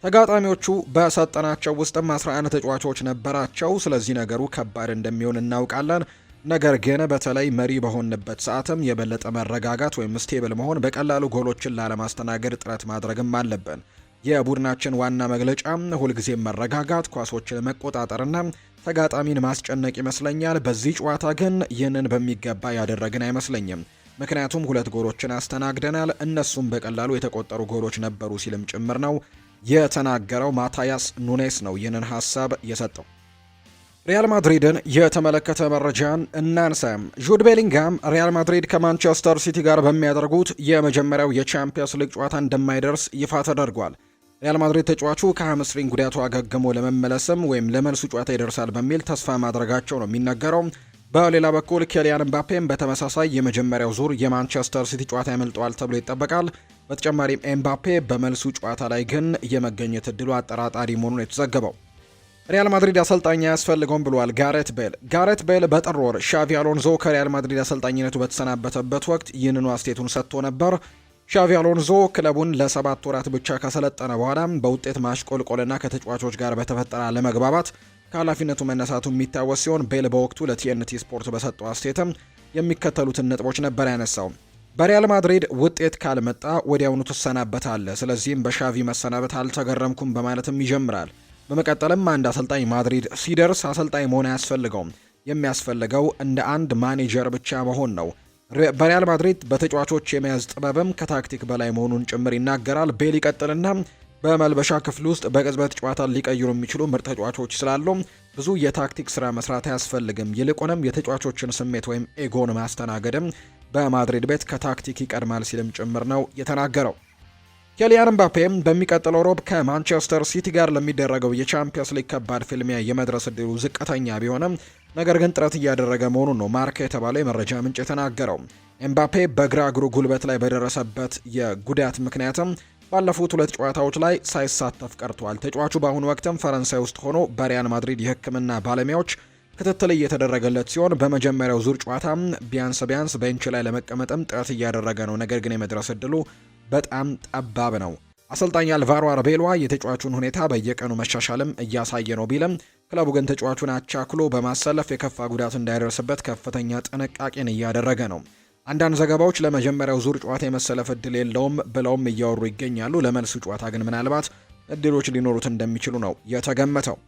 Speaker 1: ተጋጣሚዎቹ በሰጠናቸው ውስጥም 11 ተጫዋቾች ነበራቸው። ስለዚህ ነገሩ ከባድ እንደሚሆን እናውቃለን። ነገር ግን በተለይ መሪ በሆንበት ሰዓትም የበለጠ መረጋጋት ወይም ስቴብል መሆን፣ በቀላሉ ጎሎችን ላለማስተናገድ ጥረት ማድረግም አለብን። የቡድናችን ዋና መግለጫ ሁልጊዜም መረጋጋት፣ ኳሶችን መቆጣጠርና ተጋጣሚን ማስጨነቅ ይመስለኛል። በዚህ ጨዋታ ግን ይህንን በሚገባ ያደረግን አይመስለኝም፣ ምክንያቱም 2 ጎሎችን አስተናግደናል፣ እነሱም በቀላሉ የተቆጠሩ ጎሎች ነበሩ ሲልም ጭምር ነው የተናገረው። ማታያስ ኑኔስ ነው ይህንን ሀሳብ የሰጠው። ሪያል ማድሪድን የተመለከተ መረጃን እናንሳ። ጁድ ቤሊንጋም ሪያል ማድሪድ ከማንቸስተር ሲቲ ጋር በሚያደርጉት የመጀመሪያው የቻምፒየንስ ሊግ ጨዋታ እንደማይደርስ ይፋ ተደርጓል። ሪያል ማድሪድ ተጫዋቹ ከሃምስትሪንግ ጉዳቱ አገግሞ ለመመለስም ወይም ለመልሱ ጨዋታ ይደርሳል በሚል ተስፋ ማድረጋቸው ነው የሚነገረው። በሌላ በኩል ኬሊያን ኤምባፔም በተመሳሳይ የመጀመሪያው ዙር የማንቸስተር ሲቲ ጨዋታ ያመልጠዋል ተብሎ ይጠበቃል። በተጨማሪም ኤምባፔ በመልሱ ጨዋታ ላይ ግን የመገኘት እድሉ አጠራጣሪ መሆኑን የተዘገበው። ሪያል ማድሪድ አሰልጣኝ አያስፈልገውም ብሏል ጋሬት ቤል በጥር ወር ሻቪ አሎንዞ ከሪያል ማድሪድ አሰልጣኝነቱ በተሰናበተበት ወቅት ይህንኑ አስተያየቱን ሰጥቶ ነበር። ሻቪ አሎንዞ ክለቡን ለ7 ወራት ብቻ ካሰለጠነ በኋላ በውጤት ማሽቆልቆልና ከተጫዋቾች ጋር በተፈጠረ አለመግባባት ከኃላፊነቱ መነሳቱ የሚታወስ ሲሆን ቤል በወቅቱ ለቲኤንቲ ስፖርት በሰጠው አስተያየትም የሚከተሉትን ነጥቦች ነበር ያነሳው። በሪያል ማድሪድ ውጤት ካልመጣ ወዲያውኑ ትሰናበታለህ፣ ስለዚህም በሻቪ መሰናበት አልተገረምኩም በማለትም ይጀምራል። በመቀጠልም አንድ አሰልጣኝ ማድሪድ ሲደርስ አሰልጣኝ መሆን አያስፈልገውም፣ የሚያስፈልገው እንደ አንድ ማኔጀር ብቻ መሆን ነው። በሪያል ማድሪድ በተጫዋቾች የመያዝ ጥበብም ከታክቲክ በላይ መሆኑን ጭምር ይናገራል። ቤል ይቀጥልና በመልበሻ ክፍል ውስጥ በቅጽበት ጨዋታ ሊቀይሩ የሚችሉ ምርጥ ተጫዋቾች ስላሉ ብዙ የታክቲክ ስራ መስራት አያስፈልግም፣ ይልቁንም የተጫዋቾችን ስሜት ወይም ኤጎን ማስተናገድም በማድሪድ ቤት ከታክቲክ ይቀድማል ሲልም ጭምር ነው የተናገረው። ኬሊያን ኤምባፔም በሚቀጥለው ሮብ ከማንቸስተር ሲቲ ጋር ለሚደረገው የቻምፒየንስ ሊግ ከባድ ፍልሚያ የመድረስ እድሉ ዝቅተኛ ቢሆንም ነገር ግን ጥረት እያደረገ መሆኑን ነው ማርካ የተባለው የመረጃ ምንጭ የተናገረው። ኤምባፔ በግራ እግሩ ጉልበት ላይ በደረሰበት የጉዳት ምክንያትም ባለፉት 2 ጨዋታዎች ላይ ሳይሳተፍ ቀርቷል። ተጫዋቹ በአሁኑ ወቅትም ፈረንሳይ ውስጥ ሆኖ በሪያል ማድሪድ የሕክምና ባለሙያዎች ክትትል እየተደረገለት ሲሆን በመጀመሪያው ዙር ጨዋታ ቢያንስ ቤንች ላይ ለመቀመጥም ጥረት እያደረገ ነው። ነገር ግን የመድረስ እድሉ በጣም ጠባብ ነው። አሰልጣኝ አልቫሮ አርቤሏ የተጫዋቹን ሁኔታ በየቀኑ መሻሻልም እያሳየ ነው ቢልም ክለቡ ግን ተጫዋቹን አቻክሎ በማሰለፍ የከፋ ጉዳት እንዳይደርስበት ከፍተኛ ጥንቃቄን እያደረገ ነው። አንዳንድ ዘገባዎች ለመጀመሪያው ዙር ጨዋታ የመሰለፍ እድል የለውም ብለውም እያወሩ ይገኛሉ። ለመልሱ ጨዋታ ግን ምናልባት እድሎች ሊኖሩት እንደሚችሉ ነው የተገመተው።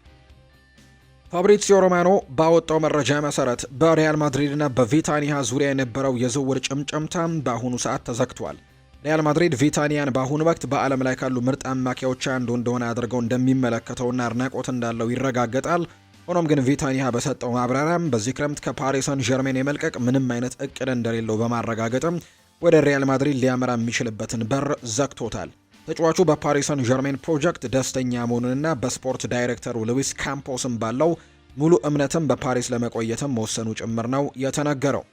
Speaker 1: ፋብሪዚዮ ሮማኖ ባወጣው መረጃ መሰረት በሪያል ማድሪድና በቪታኒያ ዙሪያ የነበረው የዝውውር ጭምጭምታ በአሁኑ ሰዓት ተዘግቷል። ሪያል ማድሪድ ቪታኒያን በአሁኑ ወቅት በዓለም ላይ ካሉ ምርጥ አማካዮች አንዱ እንደሆነ አድርገው እንደሚመለከተውና አድናቆት እንዳለው ይረጋገጣል። ሆኖም ግን ቪታኒያ በሰጠው ማብራሪያም በዚህ ክረምት ከፓሪስ ሰን ዠርሜን የመልቀቅ ምንም አይነት እቅድ እንደሌለው በማረጋገጥም ወደ ሪያል ማድሪድ ሊያመራ የሚችልበትን በር ዘግቶታል። ተጫዋቹ በፓሪስ ሰን ዠርሜን ፕሮጀክት ደስተኛ መሆኑንና በስፖርት ዳይሬክተሩ ሉዊስ ካምፖስም ባለው ሙሉ እምነትም በፓሪስ ለመቆየትም መወሰኑ ጭምር ነው የተነገረው።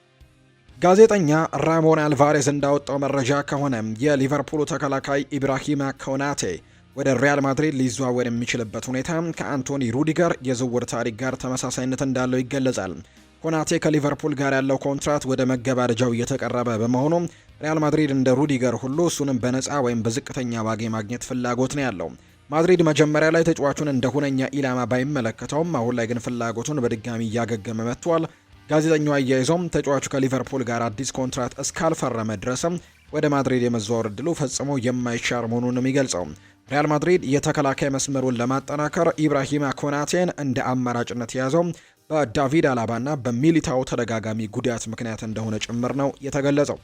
Speaker 1: ጋዜጠኛ ራሞን አልቫሬዝ እንዳወጣው መረጃ ከሆነ የሊቨርፑሉ ተከላካይ ኢብራሂማ ኮናቴ ወደ ሪያል ማድሪድ ሊዘዋወር የሚችልበት ሁኔታ ከአንቶኒ ሩዲገር የዝውውር ታሪክ ጋር ተመሳሳይነት እንዳለው ይገለጻል። ኮናቴ ከሊቨርፑል ጋር ያለው ኮንትራት ወደ መገባደጃው እየተቀረበ በመሆኑ ሪያል ማድሪድ እንደ ሩዲገር ሁሉ እሱንም በነፃ ወይም በዝቅተኛ ዋጋ ማግኘት ፍላጎት ነው ያለው። ማድሪድ መጀመሪያ ላይ ተጫዋቹን እንደ ሁነኛ ኢላማ ባይመለከተውም አሁን ላይ ግን ፍላጎቱን በድጋሚ እያገገመ መጥቷል። ጋዜጠኛው አያይዞም ተጫዋቹ ከሊቨርፑል ጋር አዲስ ኮንትራት እስካልፈረመ ድረስም ወደ ማድሪድ የመዘዋወር እድሉ ፈጽሞ የማይሻር መሆኑን ነው የሚገልጸው። ሪያል ማድሪድ የተከላካይ መስመሩን ለማጠናከር ኢብራሂማ ኮናቴን እንደ አማራጭነት የያዘው በዳቪድ አላባና በሚሊታው ተደጋጋሚ ጉዳት ምክንያት እንደሆነ ጭምር ነው የተገለጸው።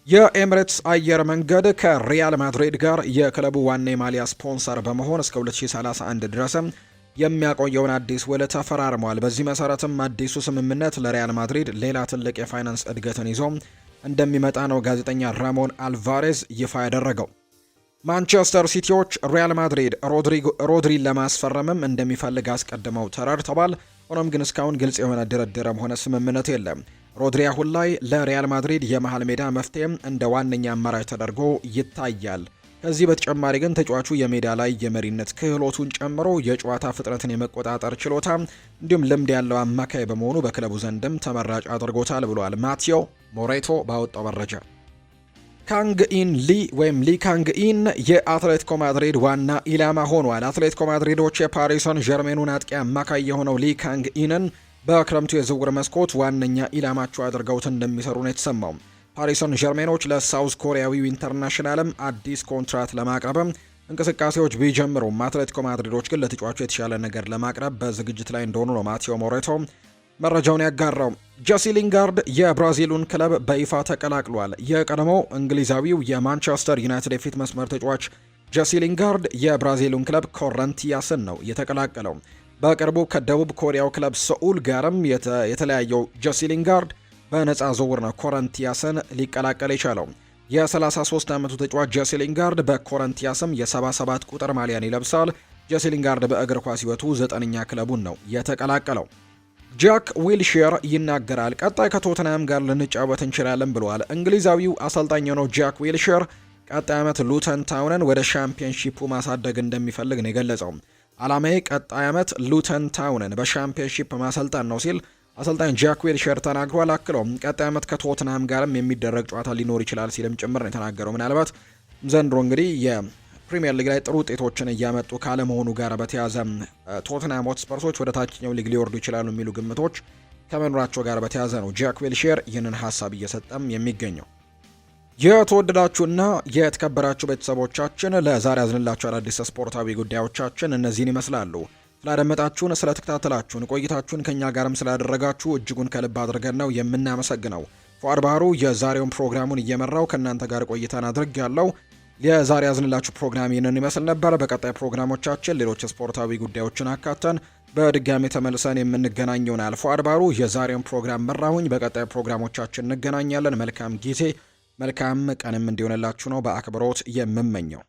Speaker 1: የኤምሬትስ አየር መንገድ ከሪያል ማድሪድ ጋር የክለቡ ዋና የማሊያ ስፖንሰር በመሆን እስከ 2031 ድረስ የሚያቆየውን አዲስ ውል ተፈራርሟል። በዚህ መሰረትም አዲሱ ስምምነት ለሪያል ማድሪድ ሌላ ትልቅ የፋይናንስ እድገትን ይዞ እንደሚመጣ ነው ጋዜጠኛ ራሞን አልቫሬዝ ይፋ ያደረገው። ማንቸስተር ሲቲዎች ሪያል ማድሪድ ሮድሪን ለማስፈረምም እንደሚፈልግ አስቀድመው ተረድተዋል። ሆኖም ግን እስካሁን ግልጽ የሆነ ድርድርም ሆነ ስምምነት የለም። ሮድሪ አሁን ላይ ለሪያል ማድሪድ የመሃል ሜዳ መፍትሄም እንደ ዋነኛ አማራጭ ተደርጎ ይታያል። ከዚህ በተጨማሪ ግን ተጫዋቹ የሜዳ ላይ የመሪነት ክህሎቱን ጨምሮ የጨዋታ ፍጥነትን የመቆጣጠር ችሎታ እንዲሁም ልምድ ያለው አማካይ በመሆኑ በክለቡ ዘንድም ተመራጭ አድርጎታል ብሏል ማቴዎ ሞሬቶ ባወጣው መረጃ። ካንግ ኢን ሊ ወይም ሊ ካንግ ኢን የአትሌቲኮ ማድሪድ ዋና ኢላማ ሆኗል። አትሌቲኮ ማድሪዶች የፓሪሰን ጀርሜኑን አጥቂ አማካይ የሆነው ሊ ካንግ ኢንን በክረምቱ የዝውውር መስኮት ዋነኛ ኢላማቸው አድርገውት እንደሚሰሩ ነው የተሰማው። ፓሪሰን ጀርሜኖች ለሳውዝ ኮሪያዊው ኢንተርናሽናልም አዲስ ኮንትራት ለማቅረብም እንቅስቃሴዎች ቢጀምሩም አትሌቲኮ ማድሪዶች ግን ለተጫዋቹ የተሻለ ነገር ለማቅረብ በዝግጅት ላይ እንደሆኑ ነው ማቴዎ ሞሬቶ መረጃውን ያጋራው። ጄሲ ሊንጋርድ የብራዚሉን ክለብ በይፋ ተቀላቅሏል። የቀድሞው እንግሊዛዊው የማንቸስተር ዩናይትድ የፊት መስመር ተጫዋች ጄሲ ሊንጋርድ የብራዚሉን ክለብ ኮረንቲያስን ነው የተቀላቀለው። በቅርቡ ከደቡብ ኮሪያው ክለብ ሰኡል ጋርም የተለያየው ጄሲ ሊንጋርድ በነፃ ዝውውር ነው ኮረንቲያስን ሊቀላቀል የቻለው። የ33 ዓመቱ ተጫዋች ጄሲ ሊንጋርድ በኮረንቲያስም የ77 ቁጥር ማሊያን ይለብሳል። ጄሲ ሊንጋርድ በእግር ኳስ ሕይወቱ 9ኛ ክለቡን ነው የተቀላቀለው። ጃክ ዊልሼር ይናገራል። ቀጣይ ከቶተንሃም ጋር ልንጫወት እንችላለን ብለዋል። እንግሊዛዊው አሰልጣኝ ነው ጃክ ዊልሼር ቀጣይ ዓመት ሉተን ታውንን ወደ ሻምፒዮንሺፑ ማሳደግ እንደሚፈልግ ነው የገለጸው። አላማዬ ቀጣይ ዓመት ሉተን ታውንን በሻምፒዮንሺፕ ማሰልጠን ነው ሲል አሰልጣኝ ጃክ ዊልሼር ተናግሯል። አክሎም ቀጣይ ዓመት ከቶትንሃም ጋርም የሚደረግ ጨዋታ ሊኖር ይችላል ሲልም ጭምር ነው የተናገረው። ምናልባት ዘንድሮ እንግዲህ የፕሪሚየር ሊግ ላይ ጥሩ ውጤቶችን እያመጡ ካለመሆኑ ጋር በተያያዘ ቶትንሃም ሆትስፐርሶች ወደ ታችኛው ሊግ ሊወርዱ ይችላሉ የሚሉ ግምቶች ከመኖራቸው ጋር በተያያዘ ነው ጃክ ዊልሼር ይህንን ሀሳብ እየሰጠም የሚገኘው። የተወደዳችሁና የተከበራችሁ ቤተሰቦቻችን ለዛሬ ያዝንላችሁ አዳዲስ ስፖርታዊ ጉዳዮቻችን እነዚህን ይመስላሉ። ስላደመጣችሁን፣ ስለተከታተላችሁን፣ ቆይታችሁን ከኛ ጋርም ስላደረጋችሁ እጅጉን ከልብ አድርገን ነው የምናመሰግነው። ፉአድ ባህሩ የዛሬውን ፕሮግራሙን እየመራው ከእናንተ ጋር ቆይታን አድርጌያለሁ። የዛሬ ያዝንላችሁ ፕሮግራም ይህንን ይመስል ነበር። በቀጣይ ፕሮግራሞቻችን ሌሎች ስፖርታዊ ጉዳዮችን አካተን በድጋሚ ተመልሰን የምንገናኝ ይሆናል። ፉአድ ባህሩ የዛሬውን ፕሮግራም መራሁኝ። በቀጣይ ፕሮግራሞቻችን እንገናኛለን። መልካም ጊዜ መልካም ቀንም እንዲሆንላችሁ ነው በአክብሮት የምመኘው።